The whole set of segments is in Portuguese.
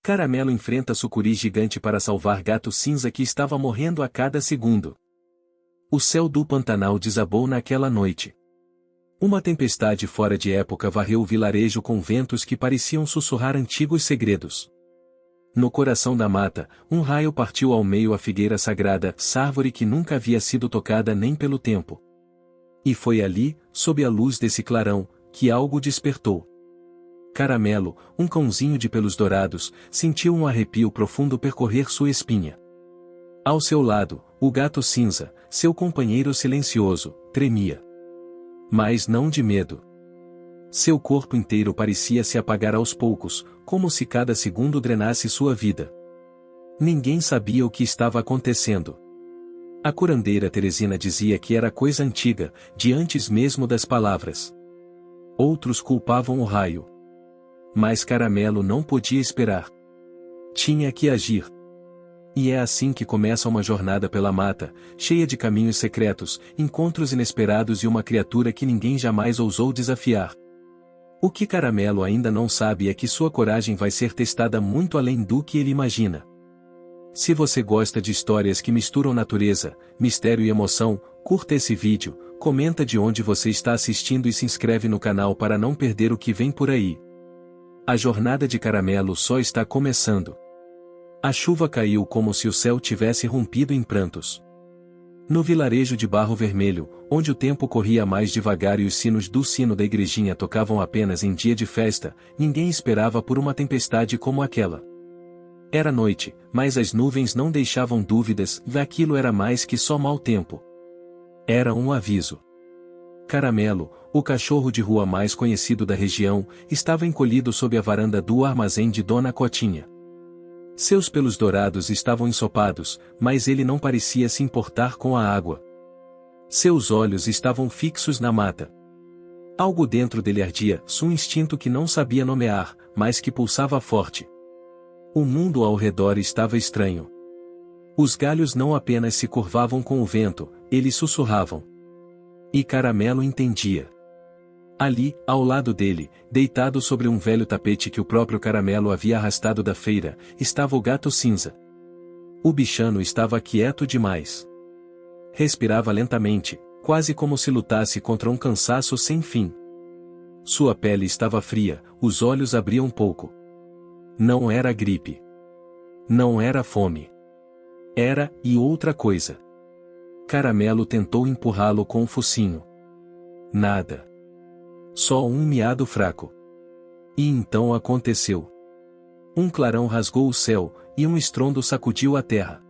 Caramelo enfrenta sucuri gigante para salvar Gato Cinza que estava morrendo a cada segundo. O céu do Pantanal desabou naquela noite. Uma tempestade fora de época varreu o vilarejo com ventos que pareciam sussurrar antigos segredos. No coração da mata, um raio partiu ao meio a figueira sagrada, árvore que nunca havia sido tocada nem pelo tempo. E foi ali, sob a luz desse clarão, que algo despertou. Caramelo, um cãozinho de pelos dourados, sentiu um arrepio profundo percorrer sua espinha. Ao seu lado, o Gato Cinza, seu companheiro silencioso, tremia. Mas não de medo. Seu corpo inteiro parecia se apagar aos poucos, como se cada segundo drenasse sua vida. Ninguém sabia o que estava acontecendo. A curandeira Teresina dizia que era coisa antiga, de antes mesmo das palavras. Outros culpavam o raio. Mas Caramelo não podia esperar. Tinha que agir. E é assim que começa uma jornada pela mata, cheia de caminhos secretos, encontros inesperados e uma criatura que ninguém jamais ousou desafiar. O que Caramelo ainda não sabe é que sua coragem vai ser testada muito além do que ele imagina. Se você gosta de histórias que misturam natureza, mistério e emoção, curta esse vídeo, comenta de onde você está assistindo e se inscreve no canal para não perder o que vem por aí. A jornada de Caramelo só está começando. A chuva caiu como se o céu tivesse rompido em prantos. No vilarejo de Barro Vermelho, onde o tempo corria mais devagar e os sinos do sino da igrejinha tocavam apenas em dia de festa, ninguém esperava por uma tempestade como aquela. Era noite, mas as nuvens não deixavam dúvidas, aquilo era mais que só mau tempo. Era um aviso. Caramelo, o cachorro de rua mais conhecido da região, estava encolhido sob a varanda do armazém de Dona Cotinha. Seus pelos dourados estavam ensopados, mas ele não parecia se importar com a água. Seus olhos estavam fixos na mata. Algo dentro dele ardia, um instinto que não sabia nomear, mas que pulsava forte. O mundo ao redor estava estranho. Os galhos não apenas se curvavam com o vento, eles sussurravam. E Caramelo entendia. Ali, ao lado dele, deitado sobre um velho tapete que o próprio Caramelo havia arrastado da feira, estava o Gato Cinza. O bichano estava quieto demais. Respirava lentamente, quase como se lutasse contra um cansaço sem fim. Sua pele estava fria, os olhos abriam pouco. Não era gripe. Não era fome. Era, e outra coisa. Caramelo tentou empurrá-lo com o focinho. Nada. Só um miado fraco. E então aconteceu. Um clarão rasgou o céu, e um estrondo sacudiu a terra.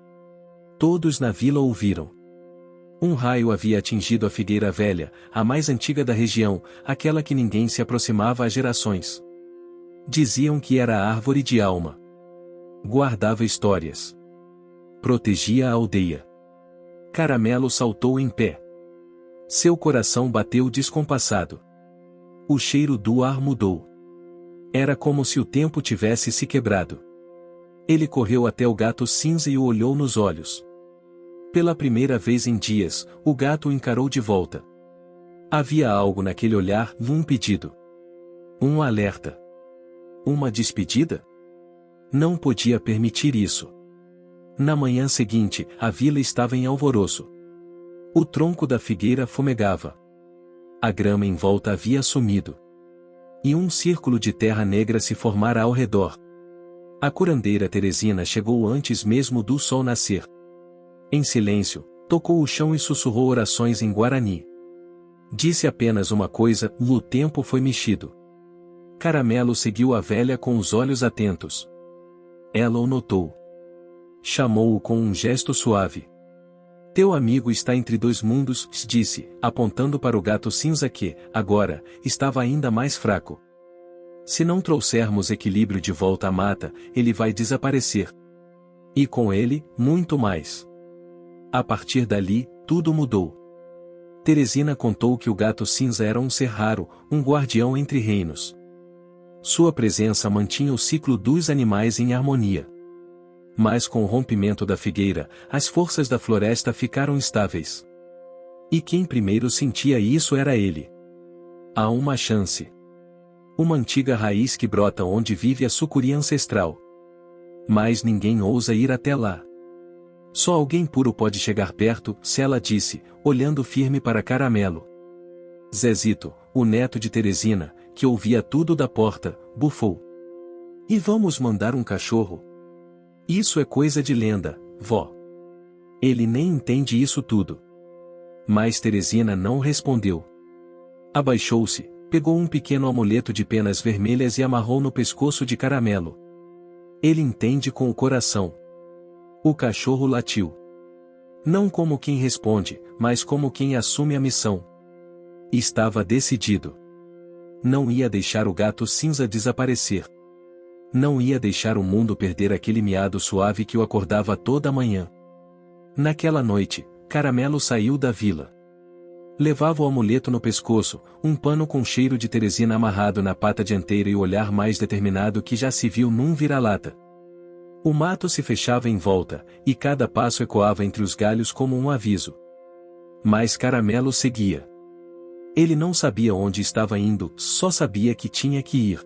Todos na vila ouviram. Um raio havia atingido a figueira velha, a mais antiga da região, aquela que ninguém se aproximava há gerações. Diziam que era a árvore de alma. Guardava histórias. Protegia a aldeia. Caramelo saltou em pé. Seu coração bateu descompassado. O cheiro do ar mudou. Era como se o tempo tivesse se quebrado. Ele correu até o Gato Cinza e o olhou nos olhos. Pela primeira vez em dias, o gato o encarou de volta. Havia algo naquele olhar, um pedido. Um alerta. Uma despedida? Não podia permitir isso. Na manhã seguinte, a vila estava em alvoroço. O tronco da figueira fumegava. A grama em volta havia sumido. E um círculo de terra negra se formara ao redor. A curandeira Teresina chegou antes mesmo do sol nascer. Em silêncio, tocou o chão e sussurrou orações em guarani. Disse apenas uma coisa, o tempo foi mexido. Caramelo seguiu a velha com os olhos atentos. Ela o notou. Chamou-o com um gesto suave. Teu amigo está entre dois mundos, disse, apontando para o Gato Cinza que, agora, estava ainda mais fraco. Se não trouxermos equilíbrio de volta à mata, ele vai desaparecer. E com ele, muito mais. A partir dali, tudo mudou. Teresina contou que o Gato Cinza era um ser raro, um guardião entre reinos. Sua presença mantinha o ciclo dos animais em harmonia. Mas com o rompimento da figueira, as forças da floresta ficaram estáveis. E quem primeiro sentia isso era ele. Há uma chance. Uma antiga raiz que brota onde vive a sucuri ancestral. Mas ninguém ousa ir até lá. Só alguém puro pode chegar perto, se ela disse, olhando firme para Caramelo. Zezito, o neto de Teresina, que ouvia tudo da porta, bufou. E vamos mandar um cachorro? Isso é coisa de lenda, vó. Ele nem entende isso tudo. Mas Teresina não respondeu. Abaixou-se, pegou um pequeno amuleto de penas vermelhas e amarrou no pescoço de Caramelo. Ele entende com o coração. O cachorro latiu. Não como quem responde, mas como quem assume a missão. Estava decidido. Não ia deixar o gato cinza desaparecer. Não ia deixar o mundo perder aquele miado suave que o acordava toda manhã. Naquela noite, Caramelo saiu da vila. Levava o amuleto no pescoço, um pano com cheiro de Teresina amarrado na pata dianteira e o olhar mais determinado que já se viu num vira-lata. O mato se fechava em volta, e cada passo ecoava entre os galhos como um aviso. Mas Caramelo seguia. Ele não sabia onde estava indo, só sabia que tinha que ir.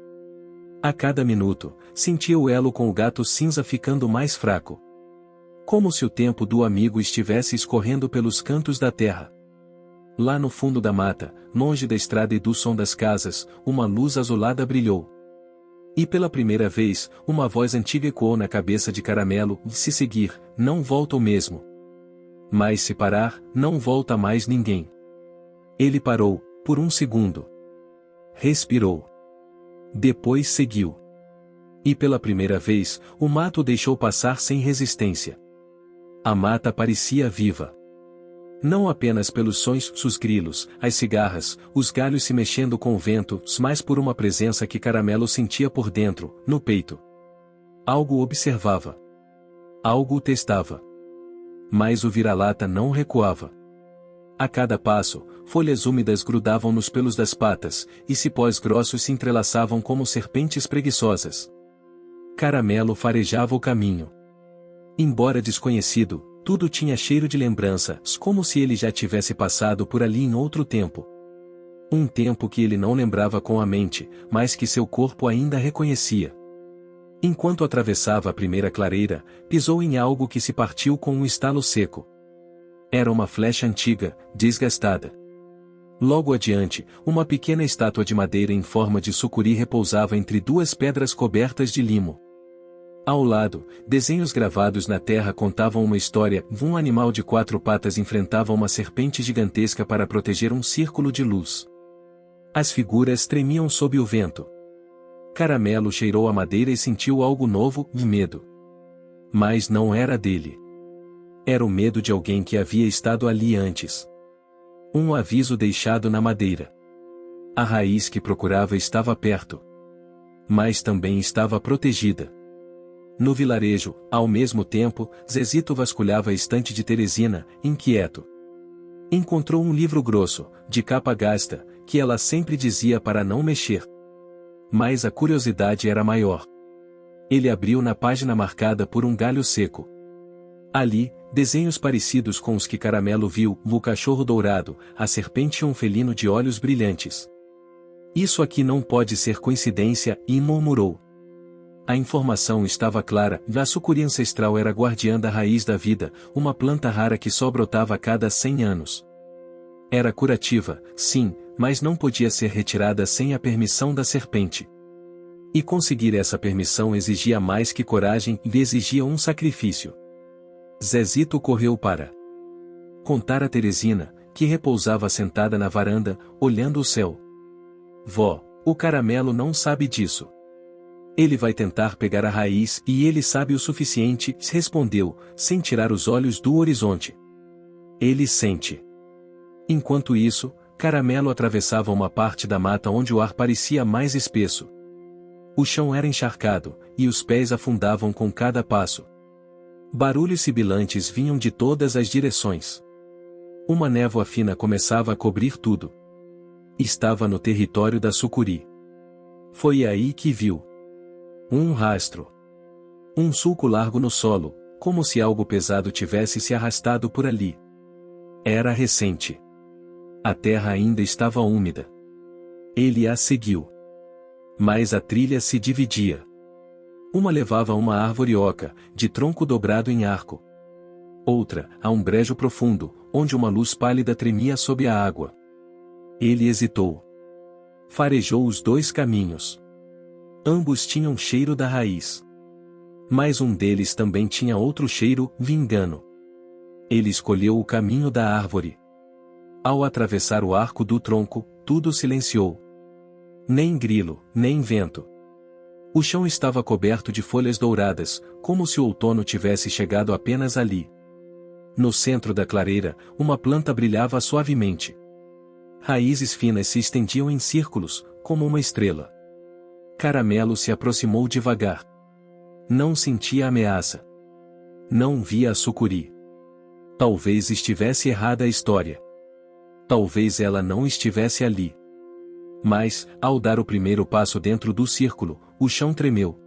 A cada minuto, sentia o elo com o gato cinza ficando mais fraco. Como se o tempo do amigo estivesse escorrendo pelos cantos da terra. Lá no fundo da mata, longe da estrada e do som das casas, uma luz azulada brilhou. E pela primeira vez, uma voz antiga ecoou na cabeça de Caramelo: se seguir, não volta o mesmo. Mas se parar, não volta mais ninguém. Ele parou, por um segundo. Respirou. Depois seguiu. E pela primeira vez, o mato deixou passar sem resistência. A mata parecia viva. Não apenas pelos sons dos grilos, as cigarras, os galhos se mexendo com o vento, mas por uma presença que Caramelo sentia por dentro, no peito. Algo observava. Algo o testava. Mas o vira-lata não recuava. A cada passo, folhas úmidas grudavam nos pelos das patas, e cipós grossos se entrelaçavam como serpentes preguiçosas. Caramelo farejava o caminho. Embora desconhecido, tudo tinha cheiro de lembranças, como se ele já tivesse passado por ali em outro tempo. Um tempo que ele não lembrava com a mente, mas que seu corpo ainda reconhecia. Enquanto atravessava a primeira clareira, pisou em algo que se partiu com um estalo seco. Era uma flecha antiga, desgastada. Logo adiante, uma pequena estátua de madeira em forma de sucuri repousava entre duas pedras cobertas de limo. Ao lado, desenhos gravados na terra contavam uma história: um animal de 4 patas enfrentava uma serpente gigantesca para proteger um círculo de luz. As figuras tremiam sob o vento. Caramelo cheirou a madeira e sentiu algo novo, medo. Mas não era dele. Era o medo de alguém que havia estado ali antes. Um aviso deixado na madeira. A raiz que procurava estava perto. Mas também estava protegida. No vilarejo, ao mesmo tempo, Zezito vasculhava a estante de Teresina, inquieto. Encontrou um livro grosso, de capa gasta, que ela sempre dizia para não mexer. Mas a curiosidade era maior. Ele abriu na página marcada por um galho seco. Ali, desenhos parecidos com os que Caramelo viu: o cachorro dourado, a serpente e um felino de olhos brilhantes. Isso aqui não pode ser coincidência, e murmurou. A informação estava clara: a sucuri ancestral era guardiã da raiz da vida, uma planta rara que só brotava a cada 100 anos. Era curativa, sim, mas não podia ser retirada sem a permissão da serpente. E conseguir essa permissão exigia mais que coragem, e exigia um sacrifício. Zezito correu para contar a Teresina, que repousava sentada na varanda, olhando o céu. Vó, o Caramelo não sabe disso. Ele vai tentar pegar a raiz, e ele sabe o suficiente, respondeu, sem tirar os olhos do horizonte. Ele sente. Enquanto isso, Caramelo atravessava uma parte da mata onde o ar parecia mais espesso. O chão era encharcado, e os pés afundavam com cada passo. Barulhos sibilantes vinham de todas as direções. Uma névoa fina começava a cobrir tudo. Estava no território da sucuri. Foi aí que viu um rastro. Um sulco largo no solo, como se algo pesado tivesse se arrastado por ali. Era recente. A terra ainda estava úmida. Ele a seguiu. Mas a trilha se dividia. Uma levava a uma árvore oca, de tronco dobrado em arco. Outra, a um brejo profundo, onde uma luz pálida tremia sob a água. Ele hesitou. Farejou os dois caminhos. Ambos tinham cheiro da raiz. Mas um deles também tinha outro cheiro, vingano. Ele escolheu o caminho da árvore. Ao atravessar o arco do tronco, tudo silenciou. Nem grilo, nem vento. O chão estava coberto de folhas douradas, como se o outono tivesse chegado apenas ali. No centro da clareira, uma planta brilhava suavemente. Raízes finas se estendiam em círculos, como uma estrela. Caramelo se aproximou devagar. Não sentia ameaça. Não via a sucuri. Talvez estivesse errada a história. Talvez ela não estivesse ali. Mas, ao dar o primeiro passo dentro do círculo, o chão tremeu.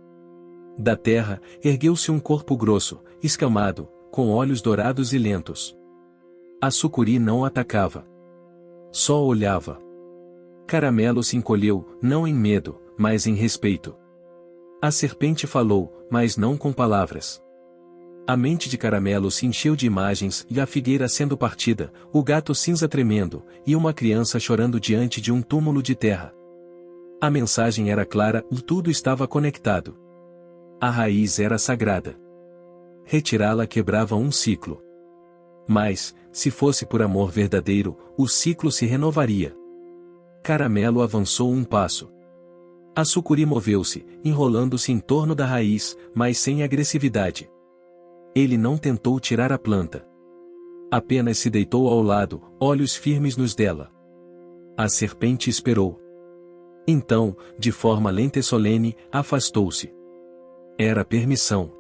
Da terra, ergueu-se um corpo grosso, escamado, com olhos dourados e lentos. A sucuri não atacava. Só olhava. Caramelo se encolheu, não em medo, mas em respeito. A serpente falou, mas não com palavras. A mente de Caramelo se encheu de imagens, e a figueira sendo partida, o gato cinza tremendo, e uma criança chorando diante de um túmulo de terra. A mensagem era clara, e tudo estava conectado. A raiz era sagrada. Retirá-la quebrava um ciclo. Mas, se fosse por amor verdadeiro, o ciclo se renovaria. Caramelo avançou um passo. A sucuri moveu-se, enrolando-se em torno da raiz, mas sem agressividade. Ele não tentou tirar a planta. Apenas se deitou ao lado, olhos firmes nos dela. A serpente esperou. Então, de forma lenta e solene, afastou-se. Era permissão.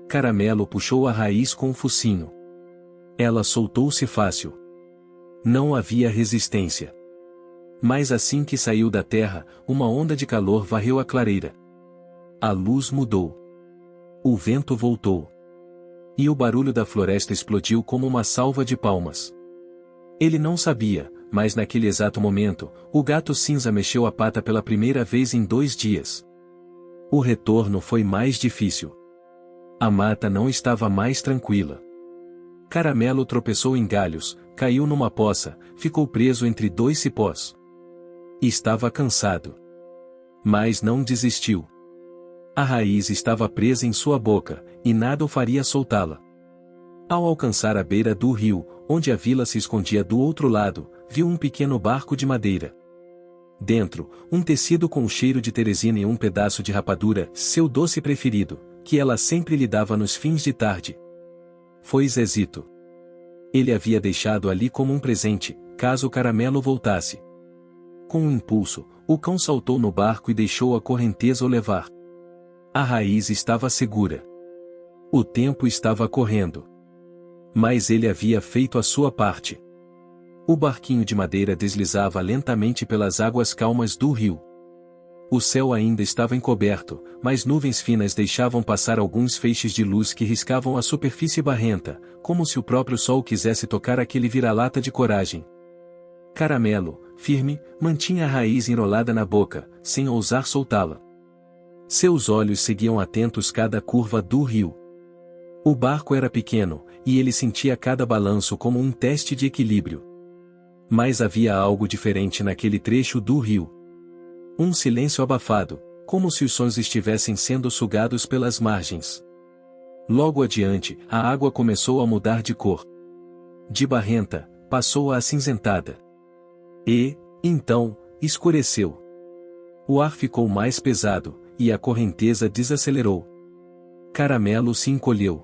Caramelo puxou a raiz com o focinho. Ela soltou-se fácil. Não havia resistência. Mas assim que saiu da terra, uma onda de calor varreu a clareira. A luz mudou. O vento voltou. E o barulho da floresta explodiu como uma salva de palmas. Ele não sabia, mas naquele exato momento, o gato cinza mexeu a pata pela primeira vez em 2 dias. O retorno foi mais difícil. A mata não estava mais tranquila. Caramelo tropeçou em galhos, caiu numa poça, ficou preso entre 2 cipós. Estava cansado. Mas não desistiu. A raiz estava presa em sua boca, e nada o faria soltá-la. Ao alcançar a beira do rio, onde a vila se escondia do outro lado, viu um pequeno barco de madeira. Dentro, um tecido com o cheiro de teresina e um pedaço de rapadura, seu doce preferido, que ela sempre lhe dava nos fins de tarde. Foi Zezito. Ele havia deixado ali como um presente, caso o Caramelo voltasse. Com um impulso, o cão saltou no barco e deixou a correnteza o levar. A raiz estava segura. O tempo estava correndo. Mas ele havia feito a sua parte. O barquinho de madeira deslizava lentamente pelas águas calmas do rio. O céu ainda estava encoberto, mas nuvens finas deixavam passar alguns feixes de luz que riscavam a superfície barrenta, como se o próprio sol quisesse tocar aquele vira-lata de coragem. Caramelo, firme, mantinha a raiz enrolada na boca, sem ousar soltá-la. Seus olhos seguiam atentos cada curva do rio. O barco era pequeno, e ele sentia cada balanço como um teste de equilíbrio. Mas havia algo diferente naquele trecho do rio. Um silêncio abafado, como se os sons estivessem sendo sugados pelas margens. Logo adiante, a água começou a mudar de cor. De barrenta, passou a acinzentada. E, então, escureceu. O ar ficou mais pesado, e a correnteza desacelerou. Caramelo se encolheu.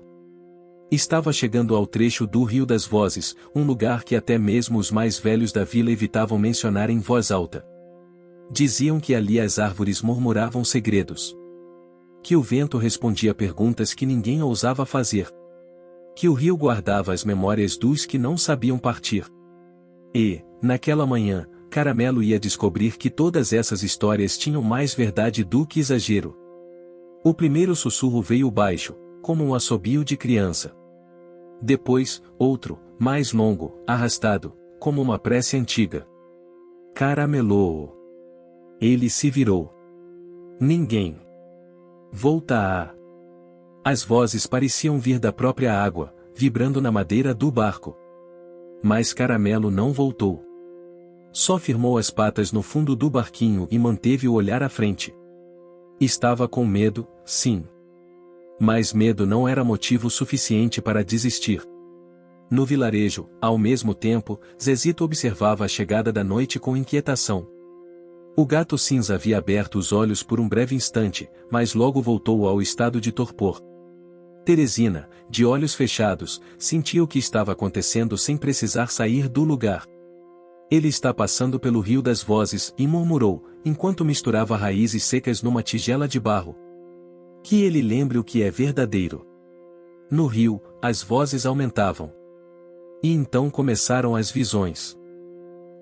Estava chegando ao trecho do Rio das Vozes, um lugar que até mesmo os mais velhos da vila evitavam mencionar em voz alta. Diziam que ali as árvores murmuravam segredos. Que o vento respondia perguntas que ninguém ousava fazer. Que o rio guardava as memórias dos que não sabiam partir. E, naquela manhã, Caramelo ia descobrir que todas essas histórias tinham mais verdade do que exagero. O primeiro sussurro veio baixo, como um assobio de criança. Depois, outro, mais longo, arrastado, como uma prece antiga. Caramelou. Ele se virou. Ninguém. Volta a... As vozes pareciam vir da própria água, vibrando na madeira do barco. Mas Caramelo não voltou. Só firmou as patas no fundo do barquinho e manteve o olhar à frente. Estava com medo, sim. Mas medo não era motivo suficiente para desistir. No vilarejo, ao mesmo tempo, Zezito observava a chegada da noite com inquietação. O gato cinza havia aberto os olhos por um breve instante, mas logo voltou ao estado de torpor. Teresina, de olhos fechados, sentia o que estava acontecendo sem precisar sair do lugar. Ele está passando pelo rio das vozes, e murmurou, enquanto misturava raízes secas numa tigela de barro. Que ele lembre o que é verdadeiro. No rio, as vozes aumentavam. E então começaram as visões.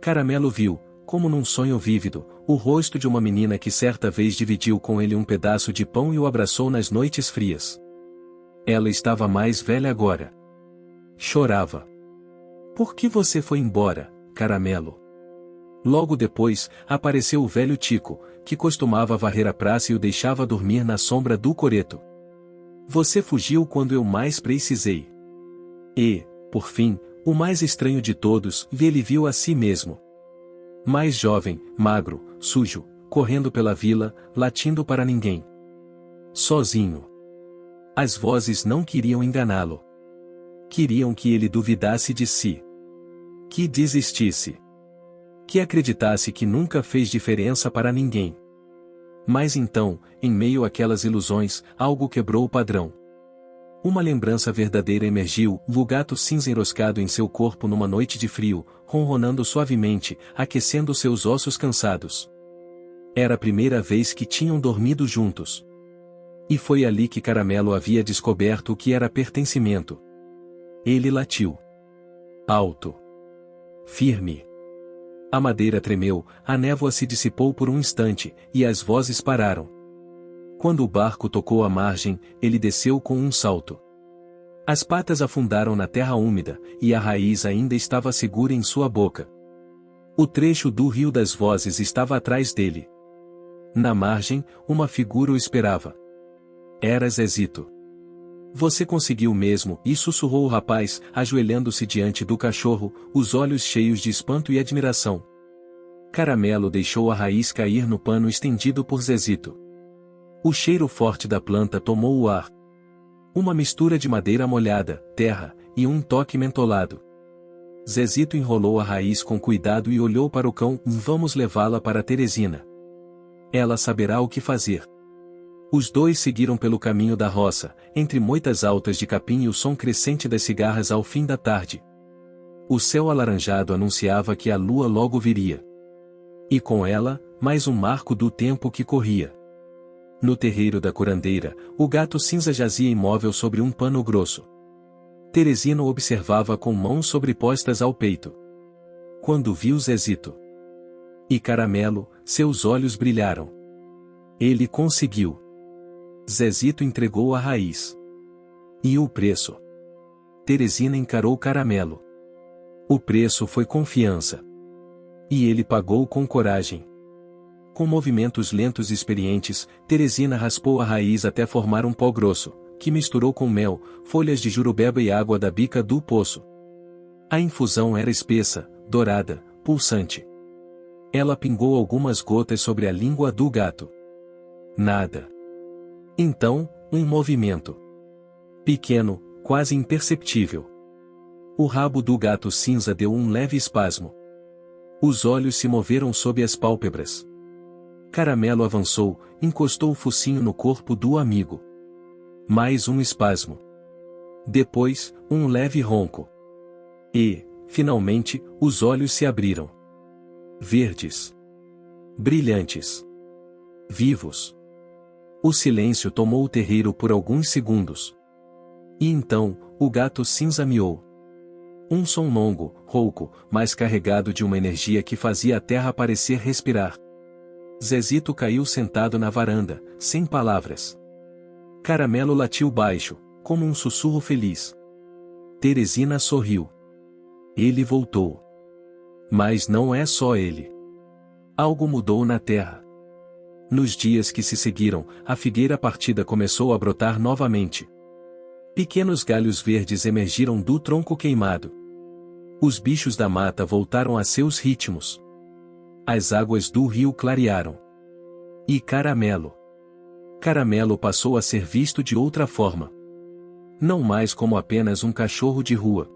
Caramelo viu, como num sonho vívido, o rosto de uma menina que certa vez dividiu com ele um pedaço de pão e o abraçou nas noites frias. Ela estava mais velha agora. Chorava. Por que você foi embora, Caramelo? Logo depois, apareceu o velho Tico, que costumava varrer a praça e o deixava dormir na sombra do coreto. Você fugiu quando eu mais precisei. E, por fim, o mais estranho de todos, ele viu a si mesmo. Mais jovem, magro, sujo, correndo pela vila, latindo para ninguém. Sozinho. As vozes não queriam enganá-lo. Queriam que ele duvidasse de si. Que desistisse. Que acreditasse que nunca fez diferença para ninguém. Mas então, em meio àquelas ilusões, algo quebrou o padrão. Uma lembrança verdadeira emergiu, o gato cinza enroscado em seu corpo numa noite de frio, ronronando suavemente, aquecendo seus ossos cansados. Era a primeira vez que tinham dormido juntos. E foi ali que Caramelo havia descoberto o que era pertencimento. Ele latiu. Alto. Firme. A madeira tremeu, a névoa se dissipou por um instante, e as vozes pararam. Quando o barco tocou a margem, ele desceu com um salto. As patas afundaram na terra úmida, e a raiz ainda estava segura em sua boca. O trecho do Rio das Vozes estava atrás dele. Na margem, uma figura o esperava. Era Zezito. Você conseguiu mesmo, e sussurrou o rapaz, ajoelhando-se diante do cachorro, os olhos cheios de espanto e admiração. Caramelo deixou a raiz cair no pano estendido por Zezito. O cheiro forte da planta tomou o ar. Uma mistura de madeira molhada, terra, e um toque mentolado. Zezito enrolou a raiz com cuidado e olhou para o cão. Vamos levá-la para Teresina. Ela saberá o que fazer. Os dois seguiram pelo caminho da roça, entre moitas altas de capim e o som crescente das cigarras ao fim da tarde. O céu alaranjado anunciava que a lua logo viria. E com ela, mais um marco do tempo que corria. No terreiro da curandeira, o gato cinza jazia imóvel sobre um pano grosso. Teresina o observava com mãos sobrepostas ao peito. Quando viu Zezito e Caramelo, seus olhos brilharam. Ele conseguiu. Zezito entregou a raiz. E o preço? Teresina encarou Caramelo. O preço foi confiança. E ele pagou com coragem. Com movimentos lentos e experientes, Teresina raspou a raiz até formar um pó grosso, que misturou com mel, folhas de jurubeba e água da bica do poço. A infusão era espessa, dourada, pulsante. Ela pingou algumas gotas sobre a língua do gato. Nada. Então, um movimento. Pequeno, quase imperceptível. O rabo do gato cinza deu um leve espasmo. Os olhos se moveram sob as pálpebras. Caramelo avançou, encostou o focinho no corpo do amigo. Mais um espasmo. Depois, um leve ronco. E, finalmente, os olhos se abriram. Verdes. Brilhantes. Vivos. O silêncio tomou o terreiro por alguns segundos. E então, o gato cinza miou. Um som longo, rouco, mas carregado de uma energia que fazia a terra parecer respirar. Zezito caiu sentado na varanda, sem palavras. Caramelo latiu baixo, como um sussurro feliz. Teresina sorriu. Ele voltou. Mas não é só ele. Algo mudou na terra. Nos dias que se seguiram, a figueira partida começou a brotar novamente. Pequenos galhos verdes emergiram do tronco queimado. Os bichos da mata voltaram a seus ritmos. As águas do rio clarearam. E Caramelo. Caramelo passou a ser visto de outra forma. Não mais como apenas um cachorro de rua,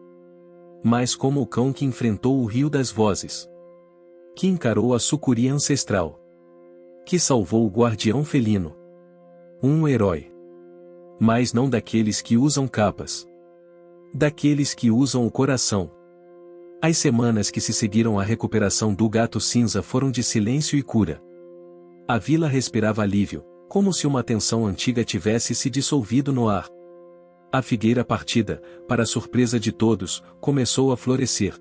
mas como o cão que enfrentou o rio das vozes, que encarou a sucuri ancestral, que salvou o guardião felino. Um herói. Mas não daqueles que usam capas. Daqueles que usam o coração. As semanas que se seguiram à recuperação do gato cinza foram de silêncio e cura. A vila respirava alívio, como se uma tensão antiga tivesse se dissolvido no ar. A figueira partida, para a surpresa de todos, começou a florescer.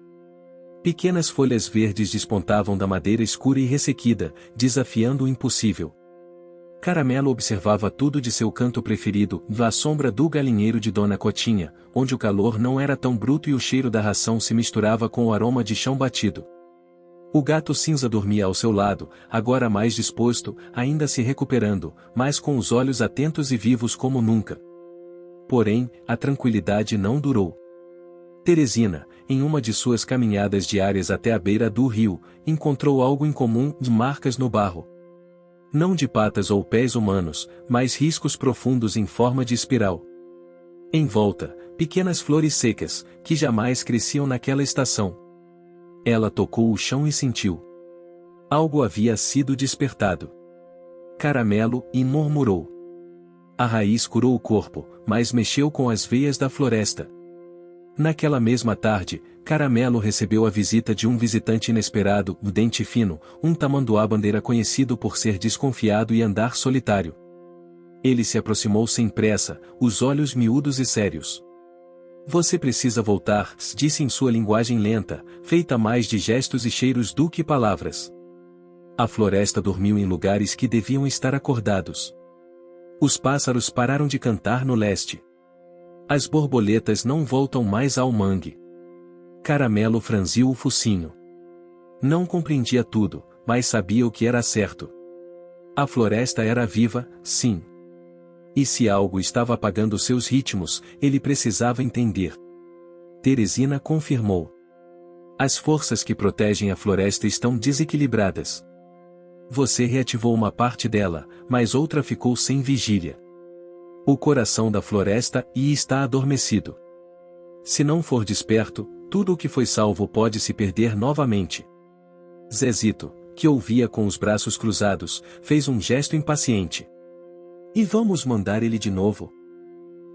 Pequenas folhas verdes despontavam da madeira escura e ressequida, desafiando o impossível. Caramelo observava tudo de seu canto preferido, à sombra do galinheiro de Dona Cotinha, onde o calor não era tão bruto e o cheiro da ração se misturava com o aroma de chão batido. O gato cinza dormia ao seu lado, agora mais disposto, ainda se recuperando, mas com os olhos atentos e vivos como nunca. Porém, a tranquilidade não durou. Teresina, em uma de suas caminhadas diárias até a beira do rio, encontrou algo incomum, de marcas no barro. Não de patas ou pés humanos, mas riscos profundos em forma de espiral. Em volta, pequenas flores secas, que jamais cresciam naquela estação. Ela tocou o chão e sentiu. Algo havia sido despertado. Caramelo, e murmurou. A raiz curou o corpo, mas mexeu com as veias da floresta. Naquela mesma tarde, Caramelo recebeu a visita de um visitante inesperado, o Dente Fino, um tamanduá-bandeira conhecido por ser desconfiado e andar solitário. Ele se aproximou sem pressa, os olhos miúdos e sérios. Você precisa voltar, disse em sua linguagem lenta, feita mais de gestos e cheiros do que palavras. A floresta dormiu em lugares que deviam estar acordados. Os pássaros pararam de cantar no leste. As borboletas não voltam mais ao mangue. Caramelo franziu o focinho. Não compreendia tudo, mas sabia o que era certo. A floresta era viva, sim. E se algo estava apagando seus ritmos, ele precisava entender. Teresina confirmou. As forças que protegem a floresta estão desequilibradas. Você reativou uma parte dela, mas outra ficou sem vigília. O coração da floresta está adormecido. Se não for desperto, tudo o que foi salvo pode se perder novamente. Zezito, que ouvia com os braços cruzados, fez um gesto impaciente. E vamos mandar ele de novo?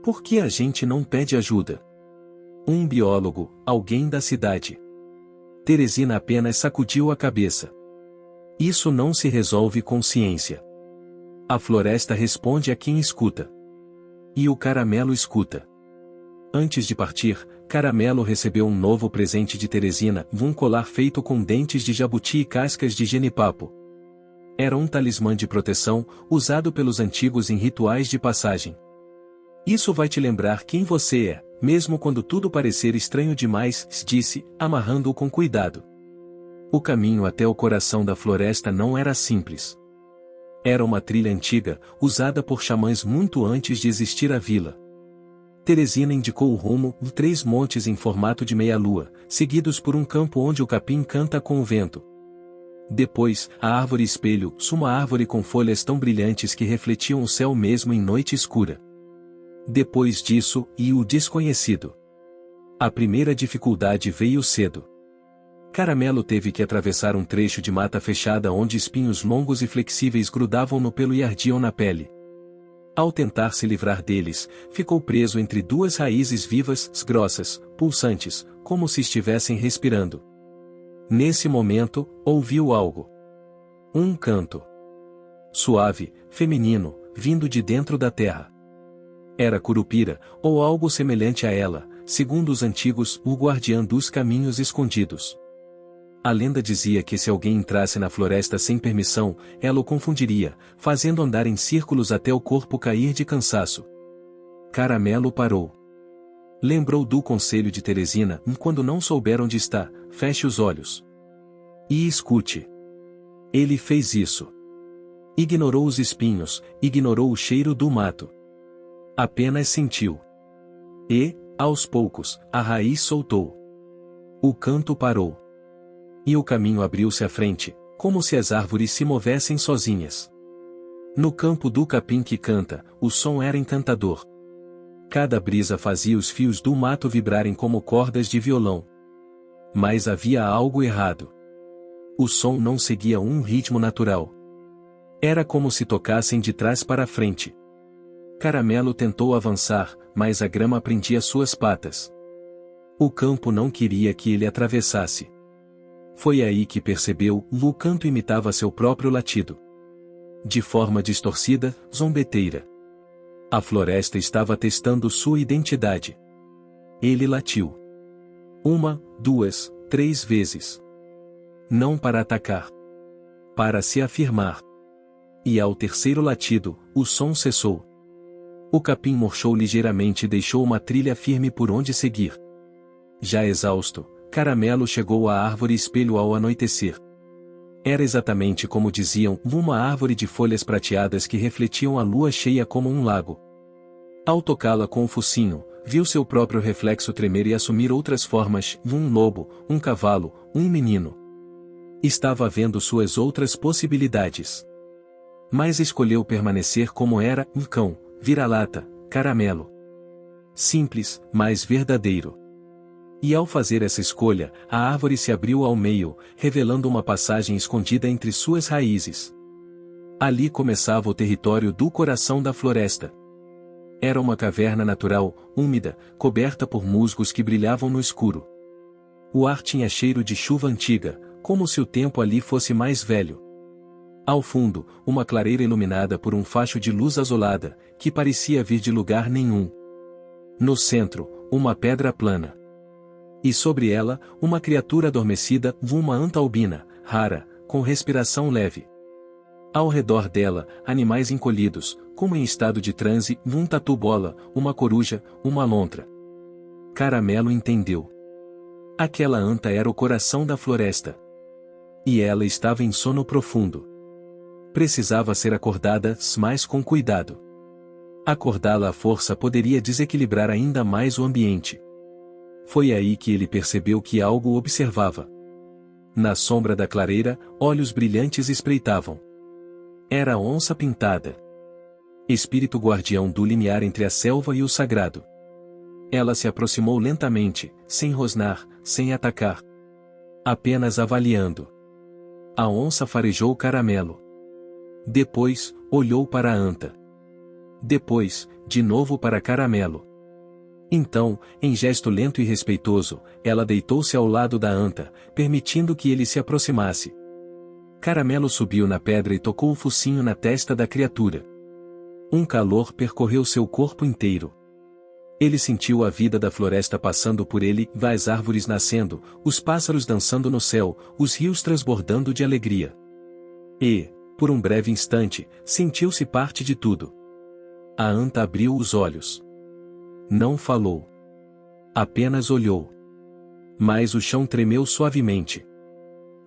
Por que a gente não pede ajuda? Um biólogo, alguém da cidade. Teresina apenas sacudiu a cabeça. Isso não se resolve com ciência. A floresta responde a quem escuta. E o Caramelo escuta. Antes de partir, Caramelo recebeu um novo presente de Teresina, um colar feito com dentes de jabuti e cascas de genipapo. Era um talismã de proteção, usado pelos antigos em rituais de passagem. Isso vai te lembrar quem você é, mesmo quando tudo parecer estranho demais, disse, amarrando-o com cuidado. O caminho até o coração da floresta não era simples. Era uma trilha antiga, usada por xamãs muito antes de existir a vila. Teresina indicou o rumo, 3 montes em formato de meia-lua, seguidos por um campo onde o capim canta com o vento. Depois, a árvore espelho, uma árvore com folhas tão brilhantes que refletiam o céu mesmo em noite escura. Depois disso, o desconhecido. A primeira dificuldade veio cedo. Caramelo teve que atravessar um trecho de mata fechada onde espinhos longos e flexíveis grudavam no pelo e ardiam na pele. Ao tentar se livrar deles, ficou preso entre 2 raízes vivas, grossas, pulsantes, como se estivessem respirando. Nesse momento, ouviu algo. Um canto. Suave, feminino, vindo de dentro da terra. Era Curupira, ou algo semelhante a ela, segundo os antigos, o guardiã dos caminhos escondidos. A lenda dizia que se alguém entrasse na floresta sem permissão, ela o confundiria, fazendo andar em círculos até o corpo cair de cansaço. Caramelo parou. Lembrou do conselho de Teresina, quando não souber onde está, feche os olhos. E escute. Ele fez isso. Ignorou os espinhos, ignorou o cheiro do mato. Apenas sentiu. E, aos poucos, a raiz soltou. O canto parou. E o caminho abriu-se à frente, como se as árvores se movessem sozinhas. No campo do capim que canta, o som era encantador. Cada brisa fazia os fios do mato vibrarem como cordas de violão. Mas havia algo errado. O som não seguia um ritmo natural. Era como se tocassem de trás para frente. Caramelo tentou avançar, mas a grama prendia suas patas. O campo não queria que ele atravessasse. Foi aí que percebeu, o canto imitava seu próprio latido. De forma distorcida, zombeteira. A floresta estava testando sua identidade. Ele latiu. 1, 2, 3 vezes. Não para atacar. Para se afirmar. E ao terceiro latido, o som cessou. O capim murchou ligeiramente e deixou uma trilha firme por onde seguir. Já exausto, Caramelo chegou à árvore espelho ao anoitecer. Era exatamente como diziam, uma árvore de folhas prateadas que refletiam a lua cheia como um lago. Ao tocá-la com o focinho, viu seu próprio reflexo tremer e assumir outras formas, um lobo, um cavalo, um menino. Estava vendo suas outras possibilidades. Mas escolheu permanecer como era, um cão, vira-lata, caramelo. Simples, mas verdadeiro. E ao fazer essa escolha, a árvore se abriu ao meio, revelando uma passagem escondida entre suas raízes. Ali começava o território do coração da floresta. Era uma caverna natural, úmida, coberta por musgos que brilhavam no escuro. O ar tinha cheiro de chuva antiga, como se o tempo ali fosse mais velho. Ao fundo, uma clareira iluminada por um facho de luz azulada, que parecia vir de lugar nenhum. No centro, uma pedra plana. E sobre ela, uma criatura adormecida, uma anta albina, rara, com respiração leve. Ao redor dela, animais encolhidos, como em estado de transe, um tatu-bola, uma coruja, uma lontra. Caramelo entendeu. Aquela anta era o coração da floresta. E ela estava em sono profundo. Precisava ser acordada, mas com cuidado. Acordá-la à força poderia desequilibrar ainda mais o ambiente. Foi aí que ele percebeu que algo o observava. Na sombra da clareira, olhos brilhantes espreitavam. Era a onça pintada. Espírito guardião do limiar entre a selva e o sagrado. Ela se aproximou lentamente, sem rosnar, sem atacar. Apenas avaliando. A onça farejou Caramelo. Depois, olhou para a anta. Depois, de novo para Caramelo. Então, em gesto lento e respeitoso, ela deitou-se ao lado da anta, permitindo que ele se aproximasse. Caramelo subiu na pedra e tocou o focinho na testa da criatura. Um calor percorreu seu corpo inteiro. Ele sentiu a vida da floresta passando por ele, as árvores nascendo, os pássaros dançando no céu, os rios transbordando de alegria. E, por um breve instante, sentiu-se parte de tudo. A anta abriu os olhos. Não falou. Apenas olhou. Mas o chão tremeu suavemente.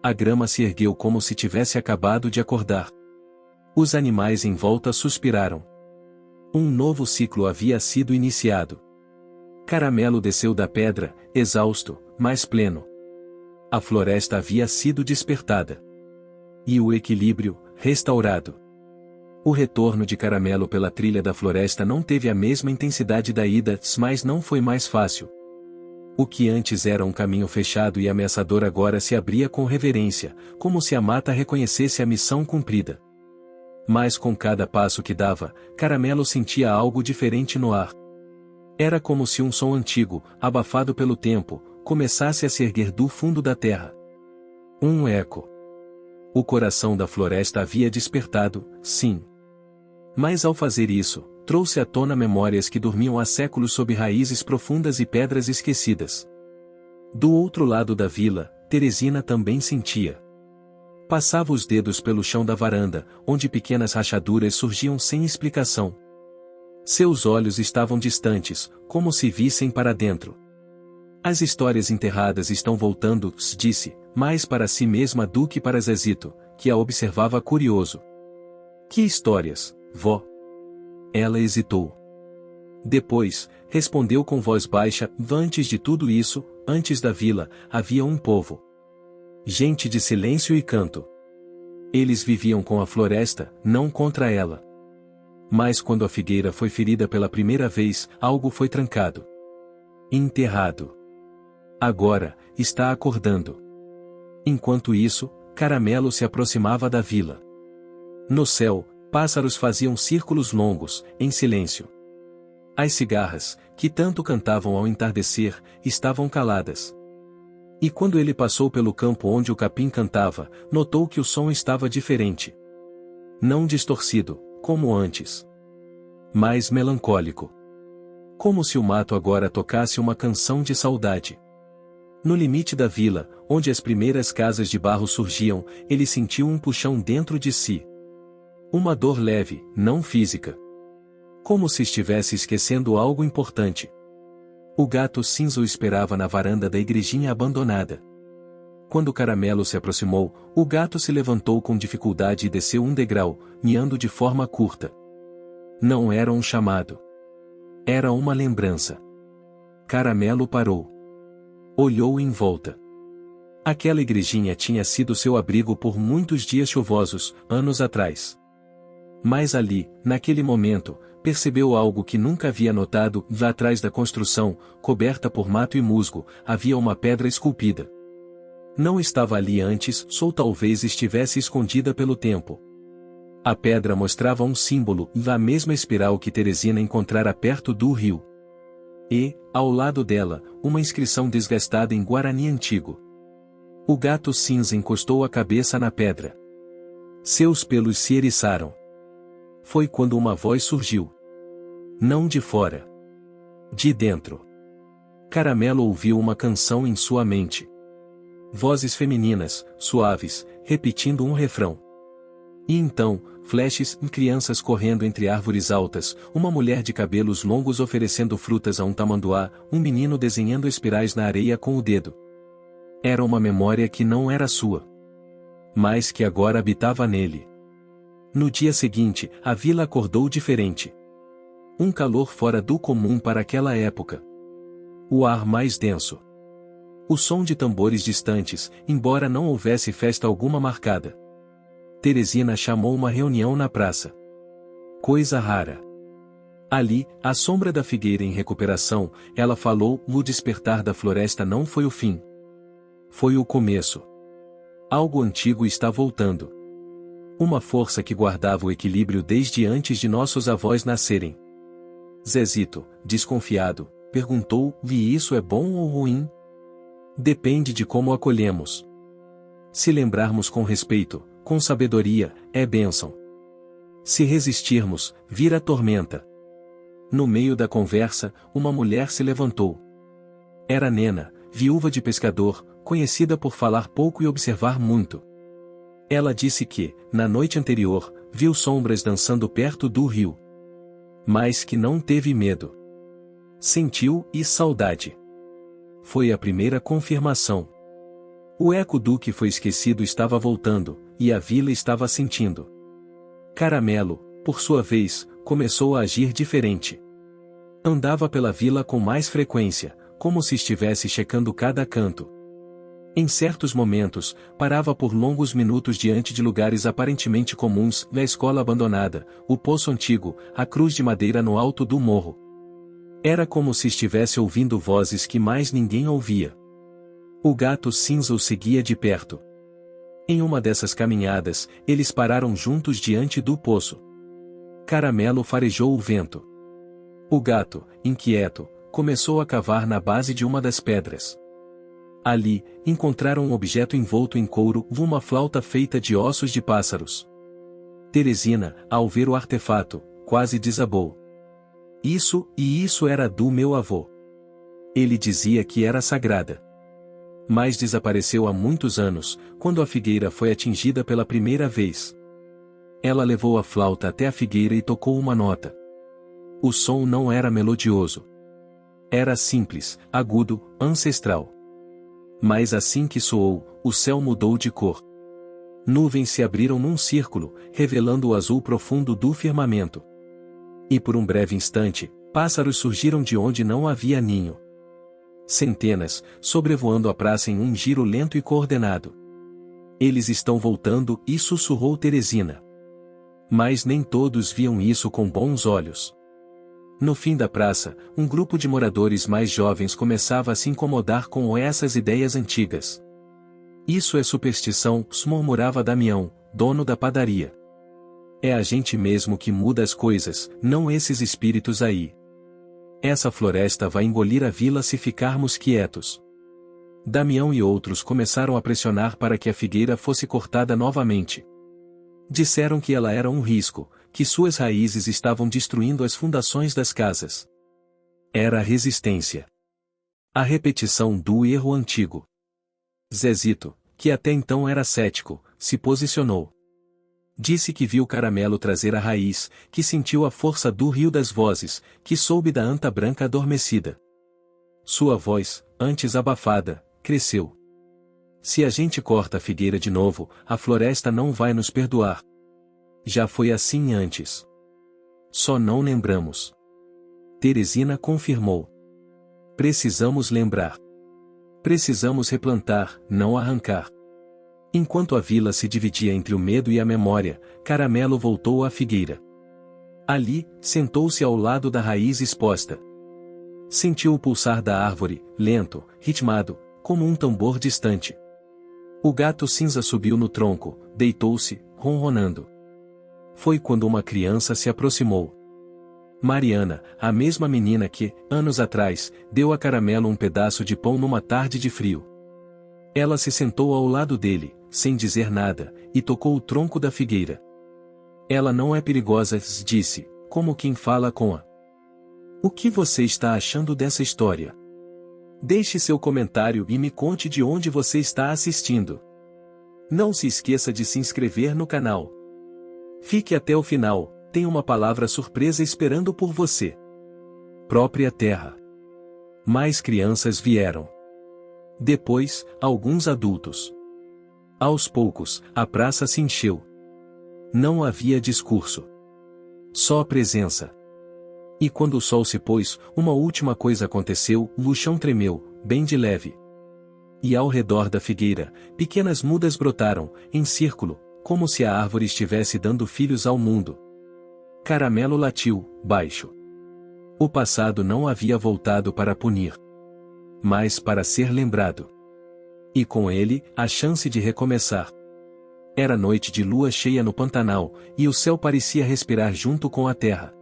A grama se ergueu como se tivesse acabado de acordar. Os animais em volta suspiraram. Um novo ciclo havia sido iniciado. Caramelo desceu da pedra, exausto, mas pleno. A floresta havia sido despertada. E o equilíbrio, restaurado. O retorno de Caramelo pela trilha da floresta não teve a mesma intensidade da ida, mas não foi mais fácil. O que antes era um caminho fechado e ameaçador agora se abria com reverência, como se a mata reconhecesse a missão cumprida. Mas com cada passo que dava, Caramelo sentia algo diferente no ar. Era como se um som antigo, abafado pelo tempo, começasse a se erguer do fundo da terra. Um eco. O coração da floresta havia despertado, sim. Mas ao fazer isso, trouxe à tona memórias que dormiam há séculos sob raízes profundas e pedras esquecidas. Do outro lado da vila, Teresina também sentia. Passava os dedos pelo chão da varanda, onde pequenas rachaduras surgiam sem explicação. Seus olhos estavam distantes, como se vissem para dentro. As histórias enterradas estão voltando, disse, mais para si mesma do que para Zezito, que a observava curioso. Que histórias, vó? Ela hesitou. Depois, respondeu com voz baixa: antes de tudo isso, antes da vila, havia um povo. Gente de silêncio e canto. Eles viviam com a floresta, não contra ela. Mas quando a figueira foi ferida pela primeira vez, algo foi trancado. Enterrado. Agora, está acordando. Enquanto isso, Caramelo se aproximava da vila. No céu, pássaros faziam círculos longos, em silêncio. As cigarras, que tanto cantavam ao entardecer, estavam caladas. E quando ele passou pelo campo onde o capim cantava, notou que o som estava diferente. Não distorcido, como antes. Mas melancólico. Como se o mato agora tocasse uma canção de saudade. No limite da vila, onde as primeiras casas de barro surgiam, ele sentiu um puxão dentro de si. Uma dor leve, não física. Como se estivesse esquecendo algo importante. O gato cinza o esperava na varanda da igrejinha abandonada. Quando Caramelo se aproximou, o gato se levantou com dificuldade e desceu um degrau, miando de forma curta. Não era um chamado. Era uma lembrança. Caramelo parou. Olhou em volta. Aquela igrejinha tinha sido seu abrigo por muitos dias chuvosos, anos atrás. Mas ali, naquele momento, percebeu algo que nunca havia notado: lá atrás da construção, coberta por mato e musgo, havia uma pedra esculpida. Não estava ali antes, ou talvez estivesse escondida pelo tempo. A pedra mostrava um símbolo, da mesma espiral que Teresina encontrara perto do rio. E, ao lado dela, uma inscrição desgastada em guarani antigo. O gato cinza encostou a cabeça na pedra. Seus pelos se eriçaram. Foi quando uma voz surgiu. Não de fora. De dentro. Caramelo ouviu uma canção em sua mente. Vozes femininas, suaves, repetindo um refrão. E então, flashes, crianças correndo entre árvores altas, uma mulher de cabelos longos oferecendo frutas a um tamanduá, um menino desenhando espirais na areia com o dedo. Era uma memória que não era sua. Mas que agora habitava nele. No dia seguinte, a vila acordou diferente. Um calor fora do comum para aquela época. O ar mais denso. O som de tambores distantes, embora não houvesse festa alguma marcada. Teresina chamou uma reunião na praça. Coisa rara. Ali, à sombra da figueira em recuperação, ela falou: o despertar da floresta não foi o fim. Foi o começo. Algo antigo está voltando. Uma força que guardava o equilíbrio desde antes de nossos avós nascerem. Zezito, desconfiado, perguntou: e isso é bom ou ruim? Depende de como acolhemos. Se lembrarmos com respeito, com sabedoria, é bênção. Se resistirmos, vira tormenta. No meio da conversa, uma mulher se levantou. Era Nena, viúva de pescador, conhecida por falar pouco e observar muito. Ela disse que, na noite anterior, viu sombras dançando perto do rio. Mas que não teve medo. Sentiu saudade. Foi a primeira confirmação. O eco do que foi esquecido estava voltando, e a vila estava sentindo. Caramelo, por sua vez, começou a agir diferente. Andava pela vila com mais frequência, como se estivesse checando cada canto. Em certos momentos, parava por longos minutos diante de lugares aparentemente comuns: a escola abandonada, o poço antigo, a cruz de madeira no alto do morro. Era como se estivesse ouvindo vozes que mais ninguém ouvia. O gato cinza o seguia de perto. Em uma dessas caminhadas, eles pararam juntos diante do poço. Caramelo farejou o vento. O gato, inquieto, começou a cavar na base de uma das pedras. Ali, encontraram um objeto envolto em couro, uma flauta feita de ossos de pássaros. Teresina, ao ver o artefato, quase desabou. Isso era do meu avô. Ele dizia que era sagrada. Mas desapareceu há muitos anos, quando a figueira foi atingida pela primeira vez. Ela levou a flauta até a figueira e tocou uma nota. O som não era melodioso. Era simples, agudo, ancestral. Mas assim que soou, o céu mudou de cor. Nuvens se abriram num círculo, revelando o azul profundo do firmamento. E por um breve instante, pássaros surgiram de onde não havia ninho. Centenas, sobrevoando a praça em um giro lento e coordenado. Eles estão voltando, e sussurrou Teresina. Mas nem todos viam isso com bons olhos. No fim da praça, um grupo de moradores mais jovens começava a se incomodar com essas ideias antigas. Isso é superstição, murmurava Damião, dono da padaria. É a gente mesmo que muda as coisas, não esses espíritos aí. Essa floresta vai engolir a vila se ficarmos quietos. Damião e outros começaram a pressionar para que a figueira fosse cortada novamente. Disseram que ela era um risco, que suas raízes estavam destruindo as fundações das casas. Era a resistência. A repetição do erro antigo. Zezito, que até então era cético, se posicionou. Disse que viu Caramelo trazer a raiz, que sentiu a força do rio das vozes, que soube da anta branca adormecida. Sua voz, antes abafada, cresceu. Se a gente corta a figueira de novo, a floresta não vai nos perdoar. Já foi assim antes. Só não lembramos. Teresina confirmou. Precisamos lembrar. Precisamos replantar, não arrancar. Enquanto a vila se dividia entre o medo e a memória, Caramelo voltou à figueira. Ali, sentou-se ao lado da raiz exposta. Sentiu o pulsar da árvore, lento, ritmado, como um tambor distante. O gato cinza subiu no tronco, deitou-se, ronronando. Foi quando uma criança se aproximou. Mariana, a mesma menina que, anos atrás, deu a Caramelo um pedaço de pão numa tarde de frio. Ela se sentou ao lado dele, sem dizer nada, e tocou o tronco da figueira. Ela não é perigosa, disse, como quem fala com a. O que você está achando dessa história? Deixe seu comentário e me conte de onde você está assistindo. Não se esqueça de se inscrever no canal. Fique até o final, tem uma palavra surpresa esperando por você. Própria terra. Mais crianças vieram. Depois, alguns adultos. Aos poucos, a praça se encheu. Não havia discurso. Só presença. E quando o sol se pôs, uma última coisa aconteceu, o chão tremeu, bem de leve. E ao redor da figueira, pequenas mudas brotaram, em círculo, como se a árvore estivesse dando filhos ao mundo. Caramelo latiu, baixo. O passado não havia voltado para punir, mas para ser lembrado. E com ele, a chance de recomeçar. Era noite de lua cheia no Pantanal, e o céu parecia respirar junto com a terra.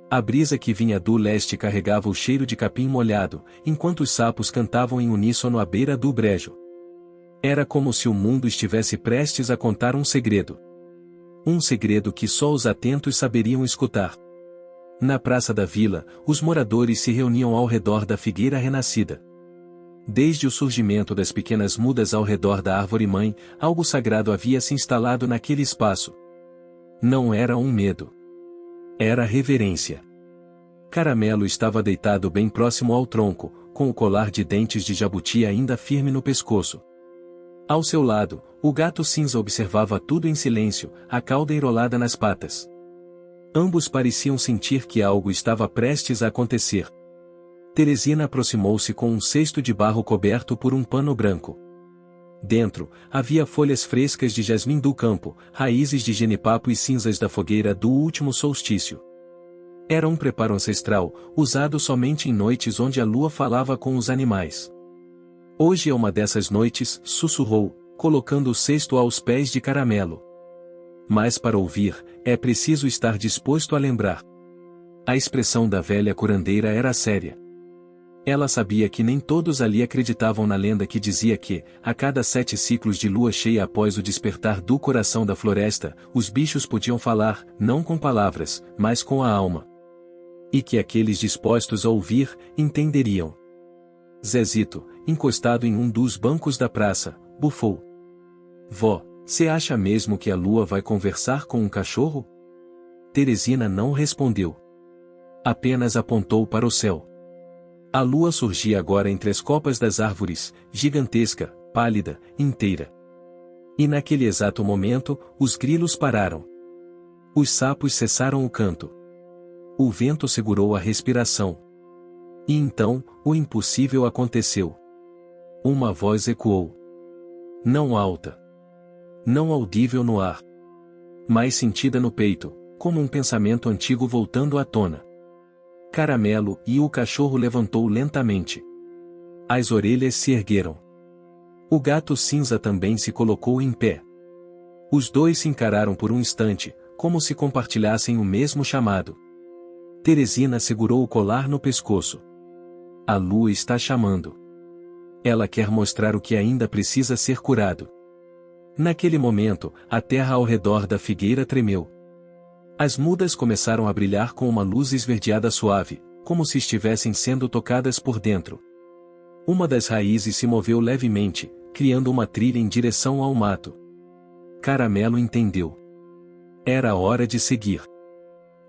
A brisa que vinha do leste carregava o cheiro de capim molhado, enquanto os sapos cantavam em uníssono à beira do brejo. Era como se o mundo estivesse prestes a contar um segredo. Um segredo que só os atentos saberiam escutar. Na praça da vila, os moradores se reuniam ao redor da figueira renascida. Desde o surgimento das pequenas mudas ao redor da árvore-mãe, algo sagrado havia se instalado naquele espaço. Não era um medo. Era reverência. Caramelo estava deitado bem próximo ao tronco, com o colar de dentes de jabuti ainda firme no pescoço. Ao seu lado, o gato cinza observava tudo em silêncio, a cauda enrolada nas patas. Ambos pareciam sentir que algo estava prestes a acontecer. Teresina aproximou-se com um cesto de barro coberto por um pano branco. Dentro, havia folhas frescas de jasmim do campo, raízes de jenipapo e cinzas da fogueira do último solstício. Era um preparo ancestral, usado somente em noites onde a lua falava com os animais. Hoje é uma dessas noites, sussurrou, colocando o cesto aos pés de Caramelo. Mas para ouvir, é preciso estar disposto a lembrar. A expressão da velha curandeira era séria. Ela sabia que nem todos ali acreditavam na lenda que dizia que, a cada 7 ciclos de lua cheia após o despertar do coração da floresta, os bichos podiam falar, não com palavras, mas com a alma. E que aqueles dispostos a ouvir, entenderiam. Zezito, encostado em um dos bancos da praça, bufou. Vó, cê acha mesmo que a lua vai conversar com um cachorro? Teresina não respondeu. Apenas apontou para o céu. A lua surgia agora entre as copas das árvores, gigantesca, pálida, inteira. E naquele exato momento, os grilos pararam. Os sapos cessaram o canto. O vento segurou a respiração. E então, o impossível aconteceu. Uma voz ecoou. Não alta. Não audível no ar. Mas sentida no peito, como um pensamento antigo voltando à tona. Caramelo, e o cachorro levantou lentamente. As orelhas se ergueram. O gato cinza também se colocou em pé. Os dois se encararam por um instante, como se compartilhassem o mesmo chamado. Teresina segurou o colar no pescoço. A lua está chamando. Ela quer mostrar o que ainda precisa ser curado. Naquele momento, a terra ao redor da figueira tremeu. As mudas começaram a brilhar com uma luz esverdeada suave, como se estivessem sendo tocadas por dentro. Uma das raízes se moveu levemente, criando uma trilha em direção ao mato. Caramelo entendeu. Era hora de seguir.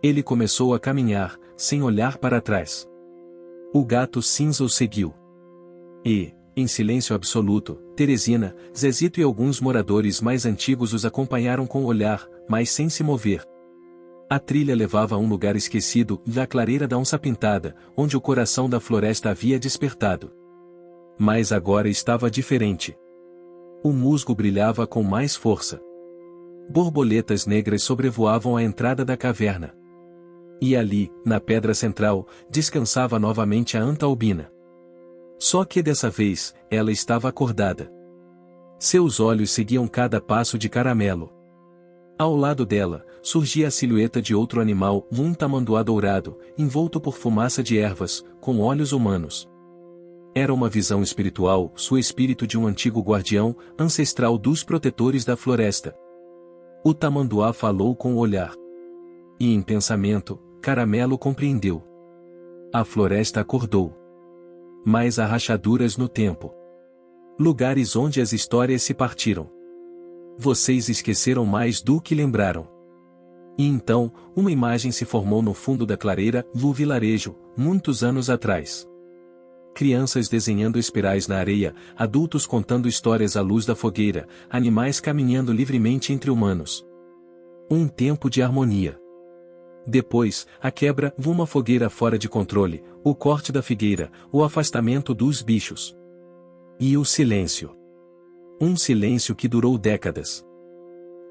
Ele começou a caminhar, sem olhar para trás. O gato cinza o seguiu. E, em silêncio absoluto, Teresina, Zezito e alguns moradores mais antigos os acompanharam com o olhar, mas sem se mover. A trilha levava a um lugar esquecido, da clareira da onça pintada, onde o coração da floresta havia despertado. Mas agora estava diferente. O musgo brilhava com mais força. Borboletas negras sobrevoavam a entrada da caverna. E ali, na pedra central, descansava novamente a anta albina. Só que dessa vez, ela estava acordada. Seus olhos seguiam cada passo de Caramelo. Ao lado dela, surgia a silhueta de outro animal, um tamanduá dourado, envolto por fumaça de ervas, com olhos humanos. Era uma visão espiritual, o espírito de um antigo guardião, ancestral dos protetores da floresta. O tamanduá falou com o olhar. E em pensamento, Caramelo compreendeu. A floresta acordou. Mas há rachaduras no tempo. Lugares onde as histórias se partiram. Vocês esqueceram mais do que lembraram. E então, uma imagem se formou no fundo da clareira, no vilarejo, muitos anos atrás. Crianças desenhando espirais na areia, adultos contando histórias à luz da fogueira, animais caminhando livremente entre humanos. Um tempo de harmonia. Depois, a quebra, uma fogueira fora de controle, o corte da figueira, o afastamento dos bichos. E o silêncio. Um silêncio que durou décadas.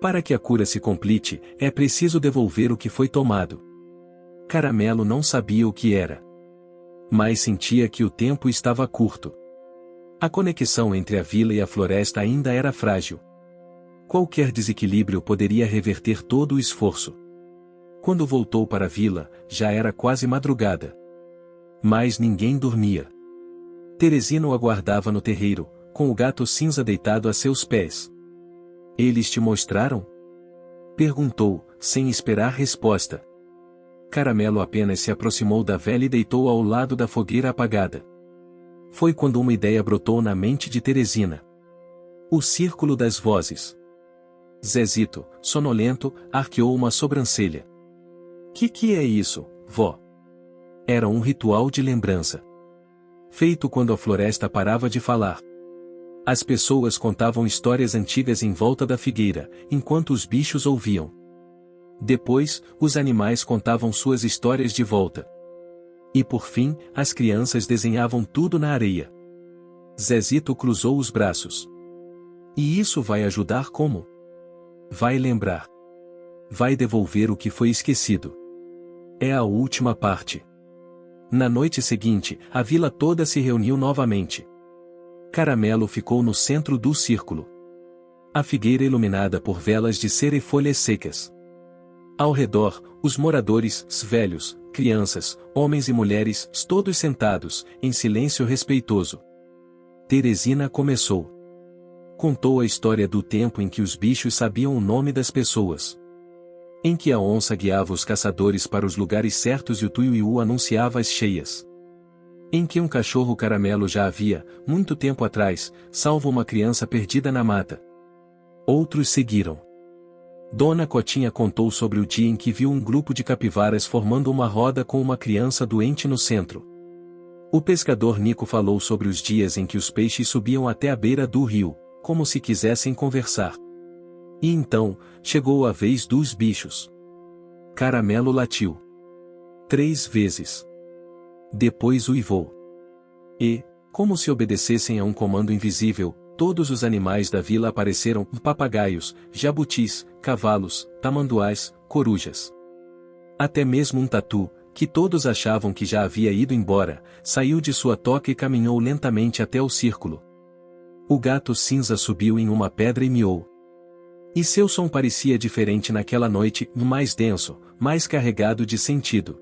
Para que a cura se complete, é preciso devolver o que foi tomado. Caramelo não sabia o que era. Mas sentia que o tempo estava curto. A conexão entre a vila e a floresta ainda era frágil. Qualquer desequilíbrio poderia reverter todo o esforço. Quando voltou para a vila, já era quase madrugada. Mas ninguém dormia. Teresina o aguardava no terreiro, com o gato cinza deitado a seus pés. Eles te mostraram? Perguntou, sem esperar resposta. Caramelo apenas se aproximou da velha e deitou ao lado da fogueira apagada. Foi quando uma ideia brotou na mente de Teresina. O círculo das vozes. Zezito, sonolento, arqueou uma sobrancelha. Que é isso, vó? Era um ritual de lembrança. Feito quando a floresta parava de falar. As pessoas contavam histórias antigas em volta da figueira, enquanto os bichos ouviam. Depois, os animais contavam suas histórias de volta. E por fim, as crianças desenhavam tudo na areia. Zezito cruzou os braços. E isso vai ajudar como? Vai lembrar. Vai devolver o que foi esquecido. É a última parte. Na noite seguinte, a vila toda se reuniu novamente. Caramelo ficou no centro do círculo. A figueira iluminada por velas de cera e folhas secas. Ao redor, os moradores, velhos, crianças, homens e mulheres, todos sentados, em silêncio respeitoso. Teresina começou. Contou a história do tempo em que os bichos sabiam o nome das pessoas. Em que a onça guiava os caçadores para os lugares certos e o tuiuiu anunciava as cheias. Em que um cachorro caramelo já havia, muito tempo atrás, salvo uma criança perdida na mata. Outros seguiram. Dona Cotinha contou sobre o dia em que viu um grupo de capivaras formando uma roda com uma criança doente no centro. O pescador Nico falou sobre os dias em que os peixes subiam até a beira do rio, como se quisessem conversar. E então, chegou a vez dos bichos. Caramelo latiu 3 vezes. Depois uivou. E, como se obedecessem a um comando invisível, todos os animais da vila apareceram: papagaios, jabutis, cavalos, tamanduás, corujas. Até mesmo um tatu, que todos achavam que já havia ido embora, saiu de sua toca e caminhou lentamente até o círculo. O gato cinza subiu em uma pedra e miou. E seu som parecia diferente naquela noite, mais denso, mais carregado de sentido.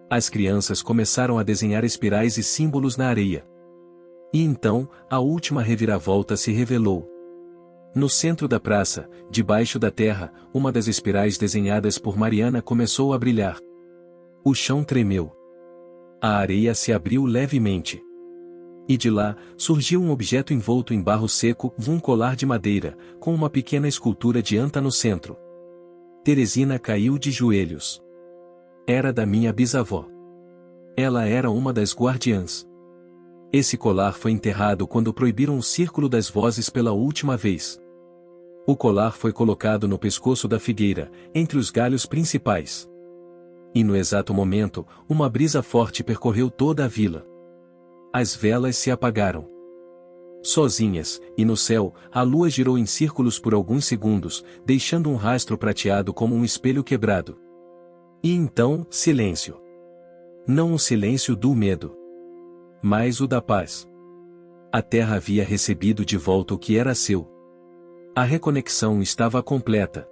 As crianças começaram a desenhar espirais e símbolos na areia. E então, a última reviravolta se revelou. No centro da praça, debaixo da terra, uma das espirais desenhadas por Mariana começou a brilhar. O chão tremeu. A areia se abriu levemente. E de lá, surgiu um objeto envolto em barro seco, um colar de madeira, com uma pequena escultura de anta no centro. Teresina caiu de joelhos. Era da minha bisavó. Ela era uma das guardiãs. Esse colar foi enterrado quando proibiram o Círculo das Vozes pela última vez. O colar foi colocado no pescoço da figueira, entre os galhos principais. E no exato momento, uma brisa forte percorreu toda a vila. As velas se apagaram. Sozinhas, e no céu, a lua girou em círculos por alguns segundos, deixando um rastro prateado como um espelho quebrado. E então, silêncio. Não o silêncio do medo, mas o da paz. A terra havia recebido de volta o que era seu. A reconexão estava completa.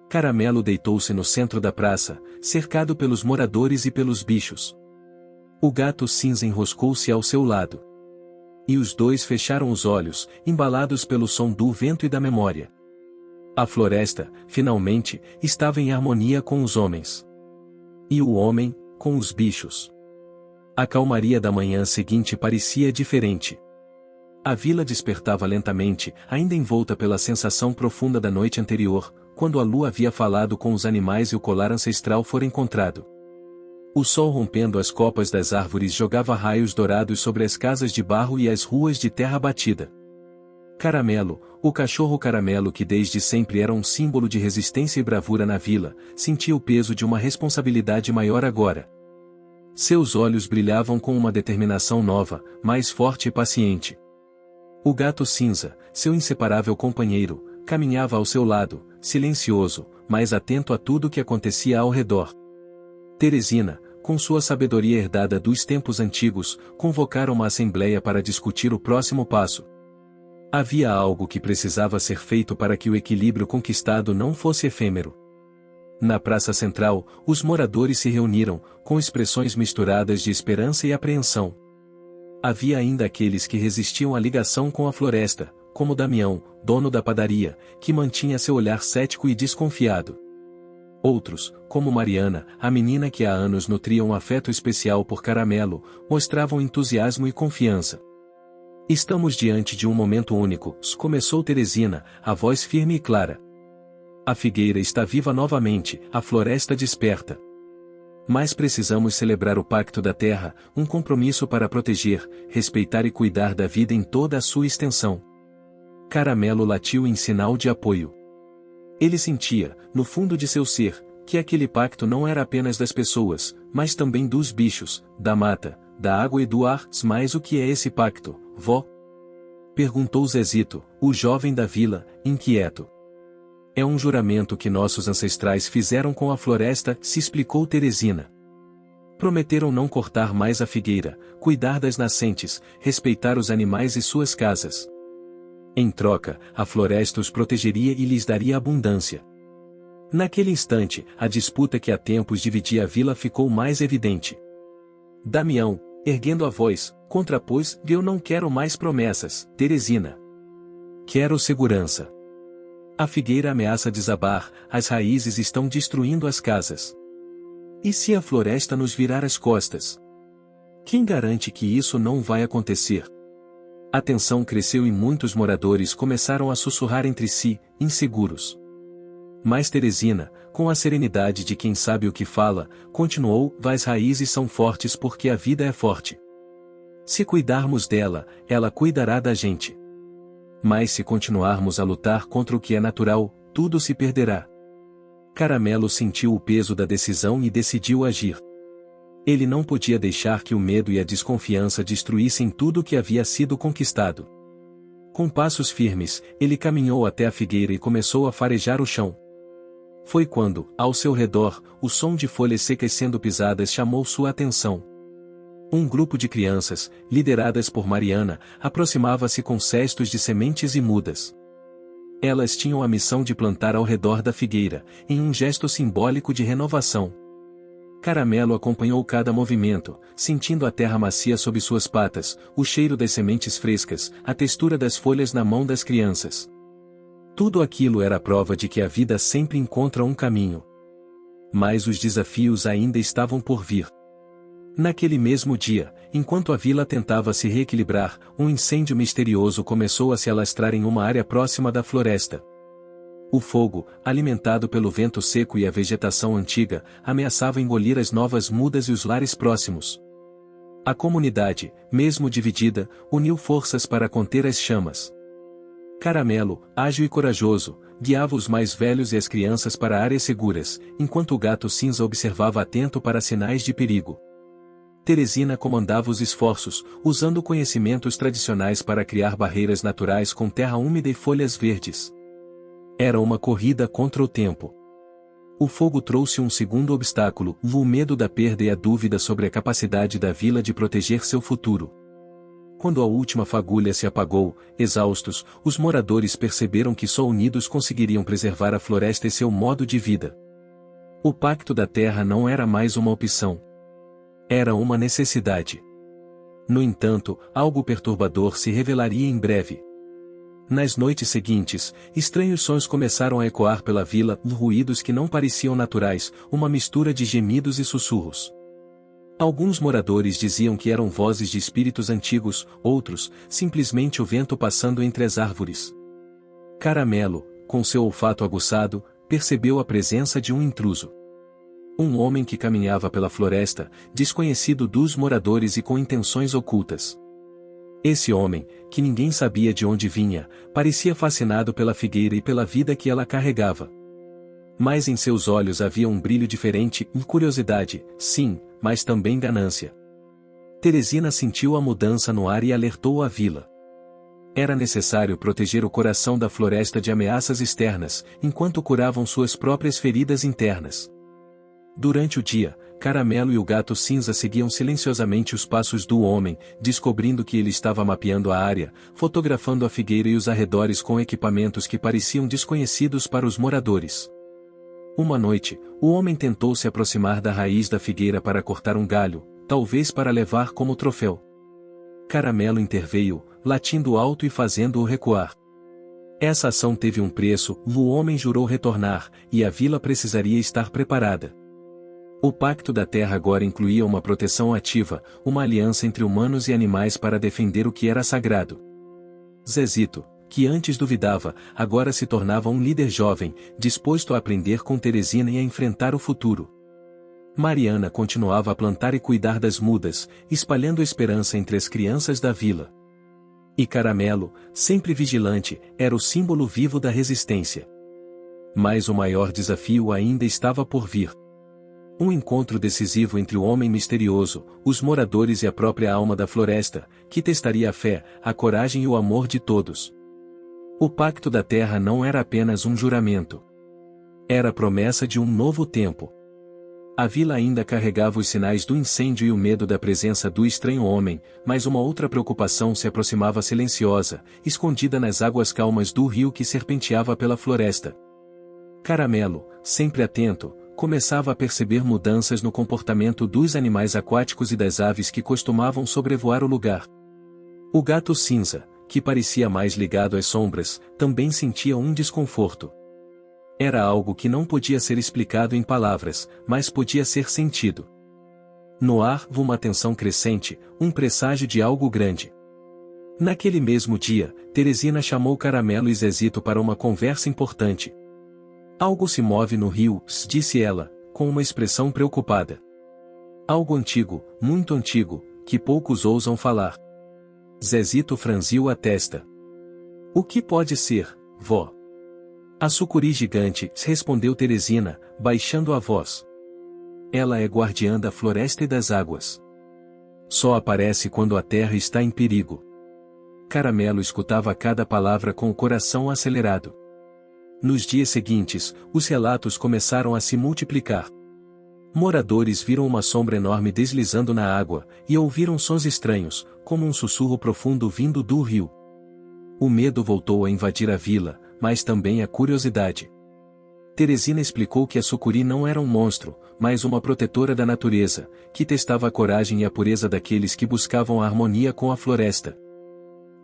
Caramelo deitou-se no centro da praça, cercado pelos moradores e pelos bichos. O gato cinza enroscou-se ao seu lado. E os dois fecharam os olhos, embalados pelo som do vento e da memória. A floresta, finalmente, estava em harmonia com os homens. E o homem, com os bichos. A calmaria da manhã seguinte parecia diferente. A vila despertava lentamente, ainda envolta pela sensação profunda da noite anterior, quando a lua havia falado com os animais e o colar ancestral fora encontrado. O sol rompendo as copas das árvores jogava raios dourados sobre as casas de barro e as ruas de terra batida. Caramelo, o cachorro caramelo que desde sempre era um símbolo de resistência e bravura na vila, sentia o peso de uma responsabilidade maior agora. Seus olhos brilhavam com uma determinação nova, mais forte e paciente. O gato cinza, seu inseparável companheiro, caminhava ao seu lado, silencioso, mas atento a tudo o que acontecia ao redor. Teresina, com sua sabedoria herdada dos tempos antigos, convocara uma assembleia para discutir o próximo passo. Havia algo que precisava ser feito para que o equilíbrio conquistado não fosse efêmero. Na praça central, os moradores se reuniram, com expressões misturadas de esperança e apreensão. Havia ainda aqueles que resistiam à ligação com a floresta, como Damião, dono da padaria, que mantinha seu olhar cético e desconfiado. Outros, como Mariana, a menina que há anos nutria um afeto especial por Caramelo, mostravam entusiasmo e confiança. Estamos diante de um momento único, começou Teresina, a voz firme e clara. A figueira está viva novamente, a floresta desperta. Mas precisamos celebrar o pacto da terra, um compromisso para proteger, respeitar e cuidar da vida em toda a sua extensão. Caramelo latiu em sinal de apoio. Ele sentia, no fundo de seu ser, que aquele pacto não era apenas das pessoas, mas também dos bichos, da mata, da água e do ar. Mas o que é esse pacto, vó? Perguntou Zezito, o jovem da vila, inquieto. É um juramento que nossos ancestrais fizeram com a floresta, se explicou Teresina. Prometeram não cortar mais a figueira, cuidar das nascentes, respeitar os animais e suas casas. Em troca, a floresta os protegeria e lhes daria abundância. Naquele instante, a disputa que há tempos dividia a vila ficou mais evidente. Damião, erguendo a voz, contrapôs: eu não quero mais promessas, Teresina. Quero segurança. A figueira ameaça desabar, as raízes estão destruindo as casas. E se a floresta nos virar as costas? Quem garante que isso não vai acontecer? A tensão cresceu e muitos moradores começaram a sussurrar entre si, inseguros. Mas Teresina, com a serenidade de quem sabe o que fala, continuou: as raízes são fortes porque a vida é forte. Se cuidarmos dela, ela cuidará da gente. Mas se continuarmos a lutar contra o que é natural, tudo se perderá. Caramelo sentiu o peso da decisão e decidiu agir. Ele não podia deixar que o medo e a desconfiança destruíssem tudo o que havia sido conquistado. Com passos firmes, ele caminhou até a figueira e começou a farejar o chão. Foi quando, ao seu redor, o som de folhas secas sendo pisadas chamou sua atenção. Um grupo de crianças, lideradas por Mariana, aproximava-se com cestos de sementes e mudas. Elas tinham a missão de plantar ao redor da figueira, em um gesto simbólico de renovação. Caramelo acompanhou cada movimento, sentindo a terra macia sob suas patas, o cheiro das sementes frescas, a textura das folhas na mão das crianças. Tudo aquilo era a prova de que a vida sempre encontra um caminho. Mas os desafios ainda estavam por vir. Naquele mesmo dia, enquanto a vila tentava se reequilibrar, um incêndio misterioso começou a se alastrar em uma área próxima da floresta. O fogo, alimentado pelo vento seco e a vegetação antiga, ameaçava engolir as novas mudas e os lares próximos. A comunidade, mesmo dividida, uniu forças para conter as chamas. Caramelo, ágil e corajoso, guiava os mais velhos e as crianças para áreas seguras, enquanto o gato cinza observava atento para sinais de perigo. Teresina comandava os esforços, usando conhecimentos tradicionais para criar barreiras naturais com terra úmida e folhas verdes. Era uma corrida contra o tempo. O fogo trouxe um segundo obstáculo, o medo da perda e a dúvida sobre a capacidade da vila de proteger seu futuro. Quando a última fagulha se apagou, exaustos, os moradores perceberam que só unidos conseguiriam preservar a floresta e seu modo de vida. O Pacto da Terra não era mais uma opção. Era uma necessidade. No entanto, algo perturbador se revelaria em breve. Nas noites seguintes, estranhos sons começaram a ecoar pela vila, ruídos que não pareciam naturais, uma mistura de gemidos e sussurros. Alguns moradores diziam que eram vozes de espíritos antigos, outros, simplesmente o vento passando entre as árvores. Caramelo, com seu olfato aguçado, percebeu a presença de um intruso. Um homem que caminhava pela floresta, desconhecido dos moradores e com intenções ocultas. Esse homem, que ninguém sabia de onde vinha, parecia fascinado pela figueira e pela vida que ela carregava. Mas em seus olhos havia um brilho diferente, curiosidade, sim, mas também ganância. Teresina sentiu a mudança no ar e alertou a vila. Era necessário proteger o coração da floresta de ameaças externas, enquanto curavam suas próprias feridas internas. Durante o dia, Caramelo e o gato cinza seguiam silenciosamente os passos do homem, descobrindo que ele estava mapeando a área, fotografando a figueira e os arredores com equipamentos que pareciam desconhecidos para os moradores. Uma noite, o homem tentou se aproximar da raiz da figueira para cortar um galho, talvez para levar como troféu. Caramelo interveio, latindo alto e fazendo-o recuar. Essa ação teve um preço, o homem jurou retornar, e a vila precisaria estar preparada. O Pacto da Terra agora incluía uma proteção ativa, uma aliança entre humanos e animais para defender o que era sagrado. Zezito, que antes duvidava, agora se tornava um líder jovem, disposto a aprender com Teresina e a enfrentar o futuro. Mariana continuava a plantar e cuidar das mudas, espalhando esperança entre as crianças da vila. E Caramelo, sempre vigilante, era o símbolo vivo da resistência. Mas o maior desafio ainda estava por vir. Um encontro decisivo entre o homem misterioso, os moradores e a própria alma da floresta, que testaria a fé, a coragem e o amor de todos. O Pacto da Terra não era apenas um juramento. Era a promessa de um novo tempo. A vila ainda carregava os sinais do incêndio e o medo da presença do estranho homem, mas uma outra preocupação se aproximava silenciosa, escondida nas águas calmas do rio que serpenteava pela floresta. Caramelo, sempre atento, começava a perceber mudanças no comportamento dos animais aquáticos e das aves que costumavam sobrevoar o lugar. O gato cinza, que parecia mais ligado às sombras, também sentia um desconforto. Era algo que não podia ser explicado em palavras, mas podia ser sentido. No ar, uma tensão crescente, um presságio de algo grande. Naquele mesmo dia, Teresina chamou Caramelo e Zezito para uma conversa importante. Algo se move no rio, disse ela, com uma expressão preocupada. Algo antigo, muito antigo, que poucos ousam falar. Zezito franziu a testa. O que pode ser, vó? A sucuri gigante, respondeu Teresina, baixando a voz. Ela é guardiã da floresta e das águas. Só aparece quando a terra está em perigo. Caramelo escutava cada palavra com o coração acelerado. Nos dias seguintes, os relatos começaram a se multiplicar. Moradores viram uma sombra enorme deslizando na água, e ouviram sons estranhos, como um sussurro profundo vindo do rio. O medo voltou a invadir a vila, mas também a curiosidade. Teresina explicou que a sucuri não era um monstro, mas uma protetora da natureza, que testava a coragem e a pureza daqueles que buscavam a harmonia com a floresta.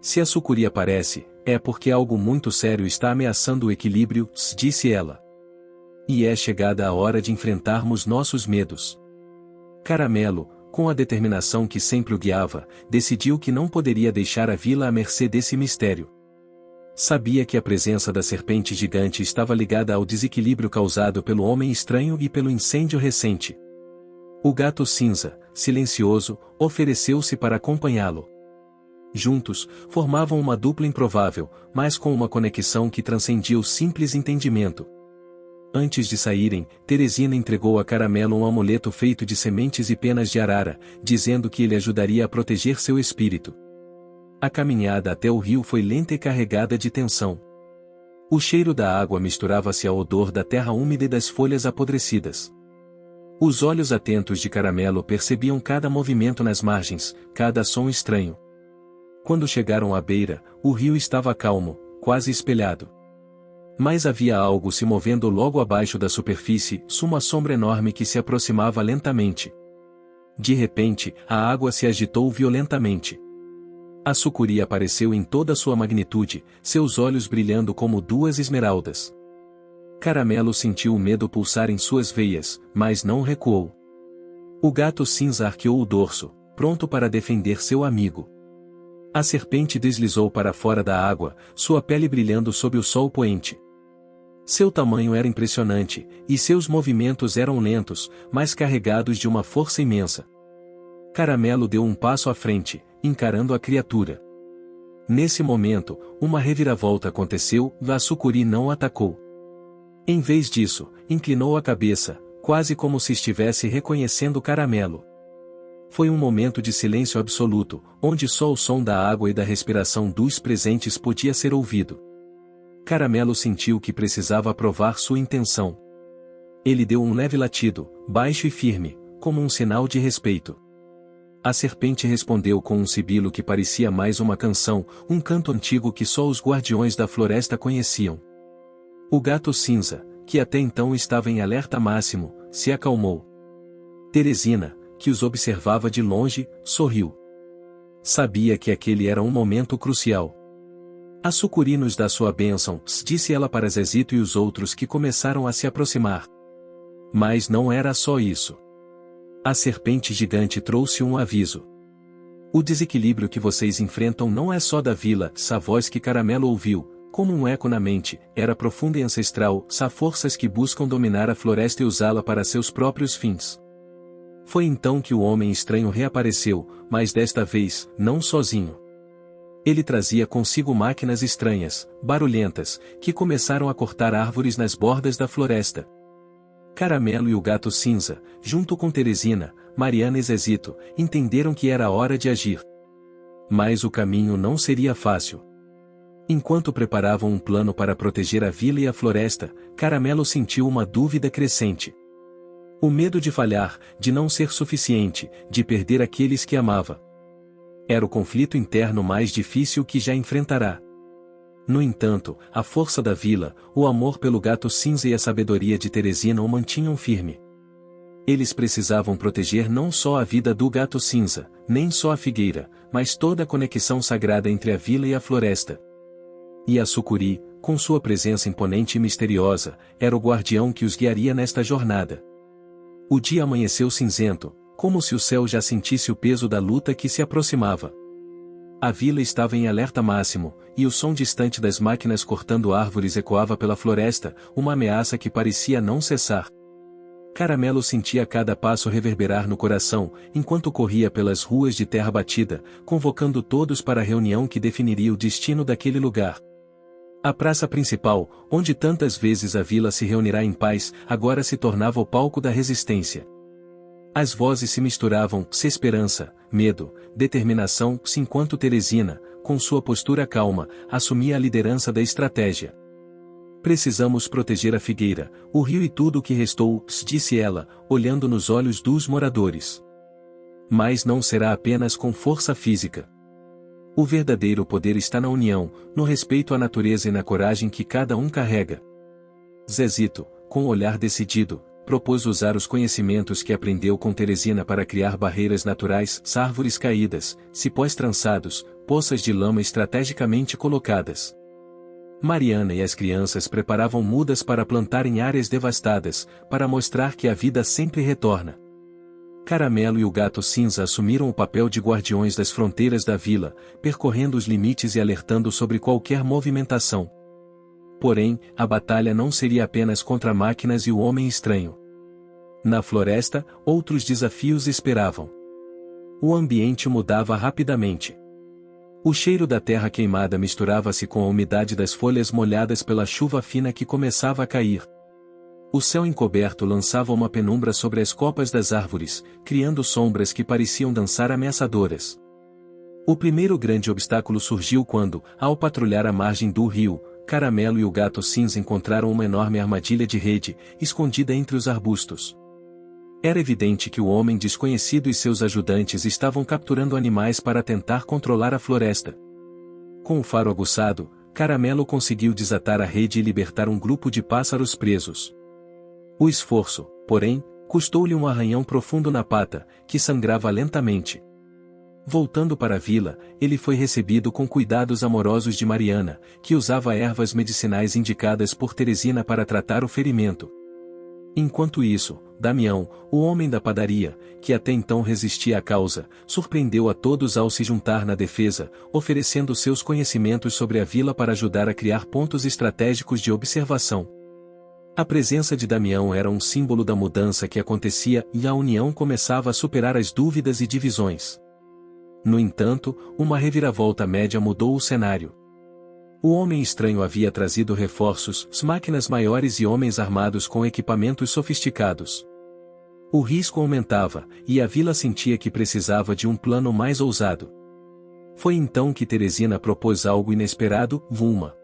Se a sucuri aparece, é porque algo muito sério está ameaçando o equilíbrio, disse ela. E é chegada a hora de enfrentarmos nossos medos. Caramelo, com a determinação que sempre o guiava, decidiu que não poderia deixar a vila à mercê desse mistério. Sabia que a presença da serpente gigante estava ligada ao desequilíbrio causado pelo homem estranho e pelo incêndio recente. O gato cinza, silencioso, ofereceu-se para acompanhá-lo. Juntos, formavam uma dupla improvável, mas com uma conexão que transcendia o simples entendimento. Antes de saírem, Teresina entregou a Caramelo um amuleto feito de sementes e penas de arara, dizendo que ele ajudaria a proteger seu espírito. A caminhada até o rio foi lenta e carregada de tensão. O cheiro da água misturava-se ao odor da terra úmida e das folhas apodrecidas. Os olhos atentos de Caramelo percebiam cada movimento nas margens, cada som estranho. Quando chegaram à beira, o rio estava calmo, quase espelhado. Mas havia algo se movendo logo abaixo da superfície, uma sombra enorme que se aproximava lentamente. De repente, a água se agitou violentamente. A sucuri apareceu em toda sua magnitude, seus olhos brilhando como duas esmeraldas. Caramelo sentiu o medo pulsar em suas veias, mas não recuou. O gato cinza arqueou o dorso, pronto para defender seu amigo. A serpente deslizou para fora da água, sua pele brilhando sob o sol poente. Seu tamanho era impressionante, e seus movimentos eram lentos, mas carregados de uma força imensa. Caramelo deu um passo à frente, encarando a criatura. Nesse momento, uma reviravolta aconteceu, a sucuri não atacou. Em vez disso, inclinou a cabeça, quase como se estivesse reconhecendo Caramelo. Foi um momento de silêncio absoluto, onde só o som da água e da respiração dos presentes podia ser ouvido. Caramelo sentiu que precisava provar sua intenção. Ele deu um leve latido, baixo e firme, como um sinal de respeito. A serpente respondeu com um sibilo que parecia mais uma canção, um canto antigo que só os guardiões da floresta conheciam. O gato cinza, que até então estava em alerta máximo, se acalmou. Teresina, que os observava de longe, sorriu. Sabia que aquele era um momento crucial. A sucuri nos dá sua bênção, disse ela para Zezito e os outros que começaram a se aproximar. Mas não era só isso. A serpente gigante trouxe um aviso. O desequilíbrio que vocês enfrentam não é só da vila, a voz que Caramelo ouviu, como um eco na mente, era profunda e ancestral, há forças que buscam dominar a floresta e usá-la para seus próprios fins. Foi então que o homem estranho reapareceu, mas desta vez, não sozinho. Ele trazia consigo máquinas estranhas, barulhentas, que começaram a cortar árvores nas bordas da floresta. Caramelo e o gato cinza, junto com Teresina, Mariana e Zezito, entenderam que era hora de agir. Mas o caminho não seria fácil. Enquanto preparavam um plano para proteger a vila e a floresta, Caramelo sentiu uma dúvida crescente. O medo de falhar, de não ser suficiente, de perder aqueles que amava. Era o conflito interno mais difícil que já enfrentará. No entanto, a força da vila, o amor pelo gato cinza e a sabedoria de Teresina o mantinham firme. Eles precisavam proteger não só a vida do gato cinza, nem só a figueira, mas toda a conexão sagrada entre a vila e a floresta. E a sucuri, com sua presença imponente e misteriosa, era o guardião que os guiaria nesta jornada. O dia amanheceu cinzento, como se o céu já sentisse o peso da luta que se aproximava. A vila estava em alerta máximo, e o som distante das máquinas cortando árvores ecoava pela floresta, uma ameaça que parecia não cessar. Caramelo sentia cada passo reverberar no coração, enquanto corria pelas ruas de terra batida, convocando todos para a reunião que definiria o destino daquele lugar. A praça principal, onde tantas vezes a vila se reunirá em paz, agora se tornava o palco da resistência. As vozes se misturavam, se esperança, medo, determinação, se enquanto Teresina, com sua postura calma, assumia a liderança da estratégia. Precisamos proteger a figueira, o rio e tudo o que restou, disse ela, olhando nos olhos dos moradores. Mas não será apenas com força física. O verdadeiro poder está na união, no respeito à natureza e na coragem que cada um carrega. Zezito, com um olhar decidido, propôs usar os conhecimentos que aprendeu com Teresina para criar barreiras naturais, árvores caídas, cipós trançados, poças de lama estrategicamente colocadas. Mariana e as crianças preparavam mudas para plantar em áreas devastadas, para mostrar que a vida sempre retorna. Caramelo e o Gato Cinza assumiram o papel de guardiões das fronteiras da vila, percorrendo os limites e alertando sobre qualquer movimentação. Porém, a batalha não seria apenas contra máquinas e o homem estranho. Na floresta, outros desafios esperavam. O ambiente mudava rapidamente. O cheiro da terra queimada misturava-se com a umidade das folhas molhadas pela chuva fina que começava a cair. O céu encoberto lançava uma penumbra sobre as copas das árvores, criando sombras que pareciam dançar ameaçadoras. O primeiro grande obstáculo surgiu quando, ao patrulhar a margem do rio, Caramelo e o Gato Cinza encontraram uma enorme armadilha de rede, escondida entre os arbustos. Era evidente que o homem desconhecido e seus ajudantes estavam capturando animais para tentar controlar a floresta. Com o faro aguçado, Caramelo conseguiu desatar a rede e libertar um grupo de pássaros presos. O esforço, porém, custou-lhe um arranhão profundo na pata, que sangrava lentamente. Voltando para a vila, ele foi recebido com cuidados amorosos de Mariana, que usava ervas medicinais indicadas por Teresina para tratar o ferimento. Enquanto isso, Damião, o homem da padaria, que até então resistia à causa, surpreendeu a todos ao se juntar na defesa, oferecendo seus conhecimentos sobre a vila para ajudar a criar pontos estratégicos de observação. A presença de Damião era um símbolo da mudança que acontecia e a união começava a superar as dúvidas e divisões. No entanto, uma reviravolta média mudou o cenário. O homem estranho havia trazido reforços, máquinas maiores e homens armados com equipamentos sofisticados. O risco aumentava, e a vila sentia que precisava de um plano mais ousado. Foi então que Teresina propôs algo inesperado, uma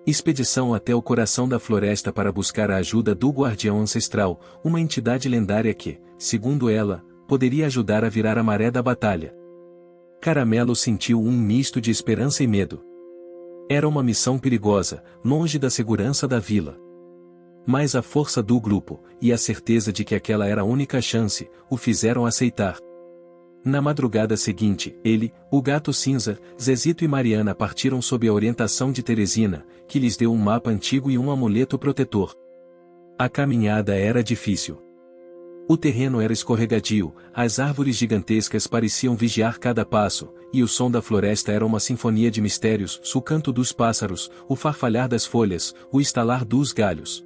expedição até o coração da floresta para buscar a ajuda do guardião ancestral, uma entidade lendária que, segundo ela, poderia ajudar a virar a maré da batalha. Caramelo sentiu um misto de esperança e medo. Era uma missão perigosa, longe da segurança da vila. Mas a força do grupo, e a certeza de que aquela era a única chance, o fizeram aceitar. Na madrugada seguinte, ele, o Gato Cinza, Zezito e Mariana partiram sob a orientação de Teresina, que lhes deu um mapa antigo e um amuleto protetor. A caminhada era difícil. O terreno era escorregadio, as árvores gigantescas pareciam vigiar cada passo, e o som da floresta era uma sinfonia de mistérios, o canto dos pássaros, o farfalhar das folhas, o estalar dos galhos.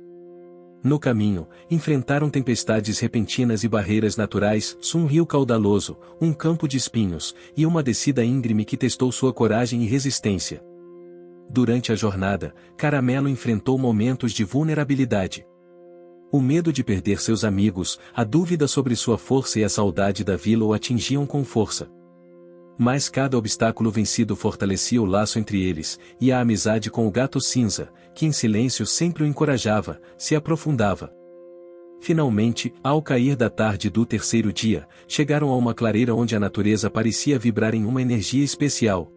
No caminho, enfrentaram tempestades repentinas e barreiras naturais, um rio caudaloso, um campo de espinhos, e uma descida íngreme que testou sua coragem e resistência. Durante a jornada, Caramelo enfrentou momentos de vulnerabilidade. O medo de perder seus amigos, a dúvida sobre sua força e a saudade da vila o atingiam com força. Mas cada obstáculo vencido fortalecia o laço entre eles, e a amizade com o Gato Cinza, que em silêncio sempre o encorajava, se aprofundava. Finalmente, ao cair da tarde do terceiro dia, chegaram a uma clareira onde a natureza parecia vibrar em uma energia especial.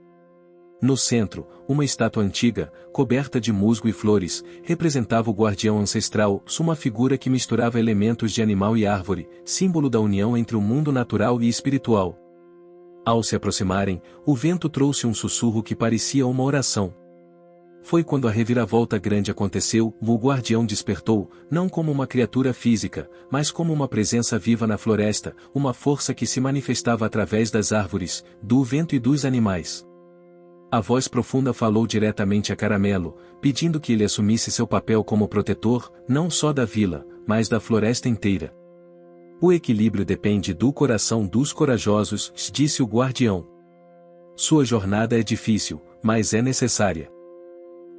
No centro, uma estátua antiga, coberta de musgo e flores, representava o guardião ancestral, uma figura que misturava elementos de animal e árvore, símbolo da união entre o mundo natural e espiritual. Ao se aproximarem, o vento trouxe um sussurro que parecia uma oração. Foi quando a reviravolta grande aconteceu, o guardião despertou, não como uma criatura física, mas como uma presença viva na floresta, uma força que se manifestava através das árvores, do vento e dos animais. A voz profunda falou diretamente a Caramelo, pedindo que ele assumisse seu papel como protetor, não só da vila, mas da floresta inteira. O equilíbrio depende do coração dos corajosos, disse o guardião. Sua jornada é difícil, mas é necessária.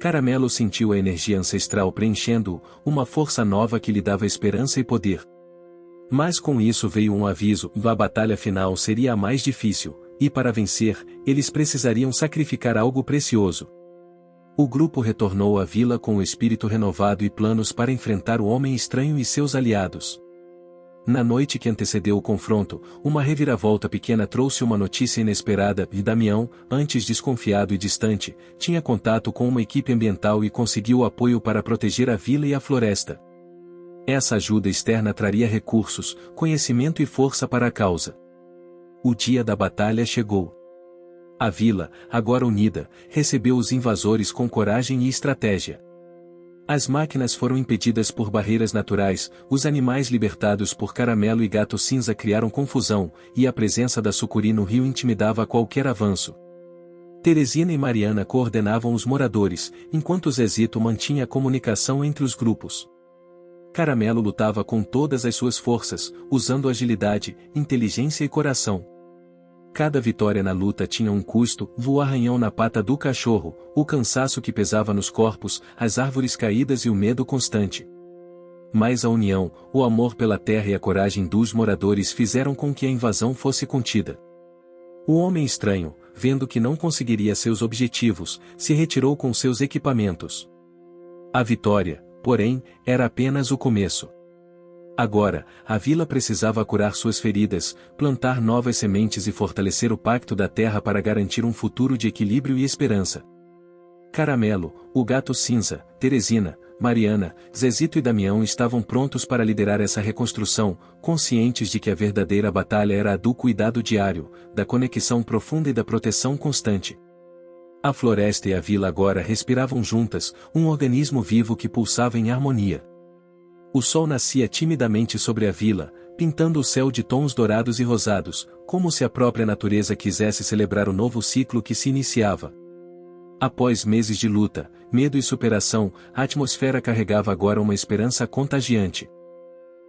Caramelo sentiu a energia ancestral preenchendo-o, uma força nova que lhe dava esperança e poder. Mas com isso veio um aviso: a batalha final seria a mais difícil, e para vencer, eles precisariam sacrificar algo precioso. O grupo retornou à vila com o espírito renovado e planos para enfrentar o homem estranho e seus aliados. Na noite que antecedeu o confronto, uma reviravolta pequena trouxe uma notícia inesperada e Damião, antes desconfiado e distante, tinha contato com uma equipe ambiental e conseguiu apoio para proteger a vila e a floresta. Essa ajuda externa traria recursos, conhecimento e força para a causa. O dia da batalha chegou. A vila, agora unida, recebeu os invasores com coragem e estratégia. As máquinas foram impedidas por barreiras naturais, os animais libertados por Caramelo e Gato Cinza criaram confusão, e a presença da sucuri no rio intimidava qualquer avanço. Teresina e Mariana coordenavam os moradores, enquanto Zezito mantinha a comunicação entre os grupos. Caramelo lutava com todas as suas forças, usando agilidade, inteligência e coração. Cada vitória na luta tinha um custo: o arranhão na pata do cachorro, o cansaço que pesava nos corpos, as árvores caídas e o medo constante. Mas a união, o amor pela terra e a coragem dos moradores fizeram com que a invasão fosse contida. O homem estranho, vendo que não conseguiria seus objetivos, se retirou com seus equipamentos. A vitória, porém, era apenas o começo. Agora, a vila precisava curar suas feridas, plantar novas sementes e fortalecer o pacto da terra para garantir um futuro de equilíbrio e esperança. Caramelo, o Gato Cinza, Teresina, Mariana, Zezito e Damião estavam prontos para liderar essa reconstrução, conscientes de que a verdadeira batalha era a do cuidado diário, da conexão profunda e da proteção constante. A floresta e a vila agora respiravam juntas, um organismo vivo que pulsava em harmonia. O sol nascia timidamente sobre a vila, pintando o céu de tons dourados e rosados, como se a própria natureza quisesse celebrar o novo ciclo que se iniciava. Após meses de luta, medo e superação, a atmosfera carregava agora uma esperança contagiante.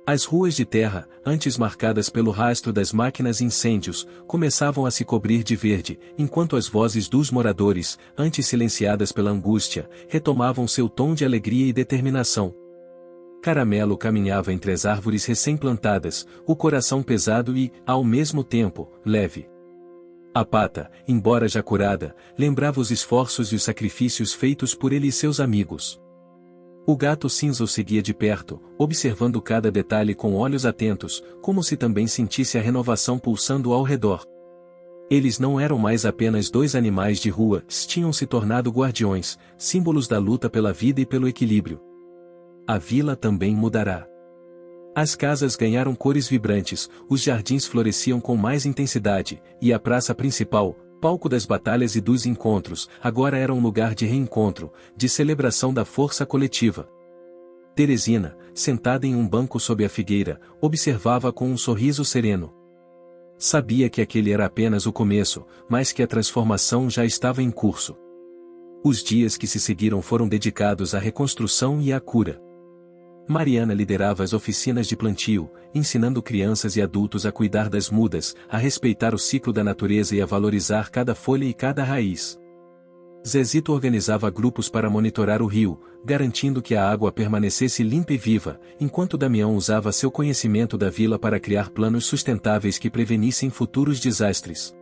As ruas de terra, antes marcadas pelo rastro das máquinas e incêndios, começavam a se cobrir de verde, enquanto as vozes dos moradores, antes silenciadas pela angústia, retomavam seu tom de alegria e determinação. Caramelo caminhava entre as árvores recém-plantadas, o coração pesado e, ao mesmo tempo, leve. A pata, embora já curada, lembrava os esforços e os sacrifícios feitos por ele e seus amigos. O Gato Cinza o seguia de perto, observando cada detalhe com olhos atentos, como se também sentisse a renovação pulsando ao redor. Eles não eram mais apenas dois animais de rua, tinham se tornado guardiões, símbolos da luta pela vida e pelo equilíbrio. A vila também mudará. As casas ganharam cores vibrantes, os jardins floresciam com mais intensidade, e a praça principal, palco das batalhas e dos encontros, agora era um lugar de reencontro, de celebração da força coletiva. Teresina, sentada em um banco sob a figueira, observava com um sorriso sereno. Sabia que aquele era apenas o começo, mas que a transformação já estava em curso. Os dias que se seguiram foram dedicados à reconstrução e à cura. Mariana liderava as oficinas de plantio, ensinando crianças e adultos a cuidar das mudas, a respeitar o ciclo da natureza e a valorizar cada folha e cada raiz. Zezito organizava grupos para monitorar o rio, garantindo que a água permanecesse limpa e viva, enquanto Damião usava seu conhecimento da vila para criar planos sustentáveis que prevenissem futuros desastres.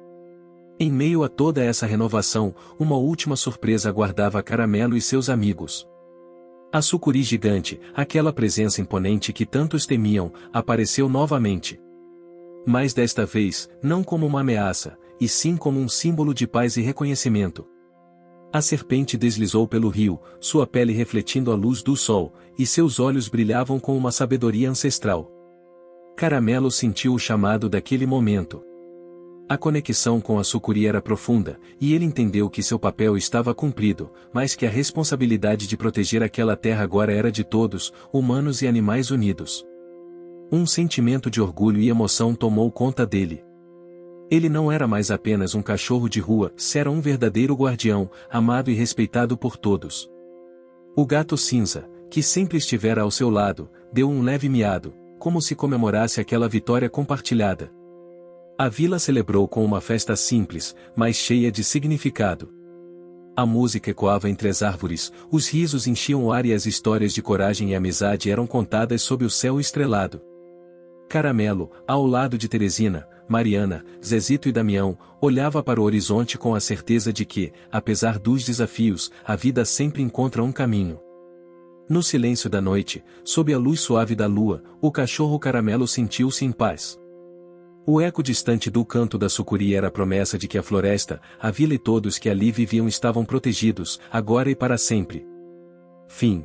Em meio a toda essa renovação, uma última surpresa aguardava Caramelo e seus amigos. A sucuri gigante, aquela presença imponente que tantos temiam, apareceu novamente. Mas desta vez, não como uma ameaça, e sim como um símbolo de paz e reconhecimento. A serpente deslizou pelo rio, sua pele refletindo a luz do sol, e seus olhos brilhavam com uma sabedoria ancestral. Caramelo sentiu o chamado daquele momento. A conexão com a sucuri era profunda, e ele entendeu que seu papel estava cumprido, mas que a responsabilidade de proteger aquela terra agora era de todos, humanos e animais unidos. Um sentimento de orgulho e emoção tomou conta dele. Ele não era mais apenas um cachorro de rua, era um verdadeiro guardião, amado e respeitado por todos. O Gato Cinza, que sempre estivera ao seu lado, deu um leve miado, como se comemorasse aquela vitória compartilhada. A vila celebrou com uma festa simples, mas cheia de significado. A música ecoava entre as árvores, os risos enchiam o ar e as histórias de coragem e amizade eram contadas sob o céu estrelado. Caramelo, ao lado de Teresina, Mariana, Zezito e Damião, olhava para o horizonte com a certeza de que, apesar dos desafios, a vida sempre encontra um caminho. No silêncio da noite, sob a luz suave da lua, o cachorro Caramelo sentiu-se em paz. O eco distante do canto da sucuri era a promessa de que a floresta, a vila e todos que ali viviam estavam protegidos, agora e para sempre. Fim.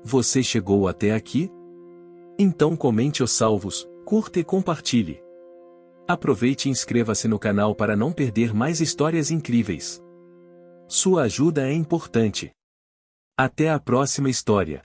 Você chegou até aqui? Então comente os salvos, curta e compartilhe. Aproveite e inscreva-se no canal para não perder mais histórias incríveis. Sua ajuda é importante. Até a próxima história.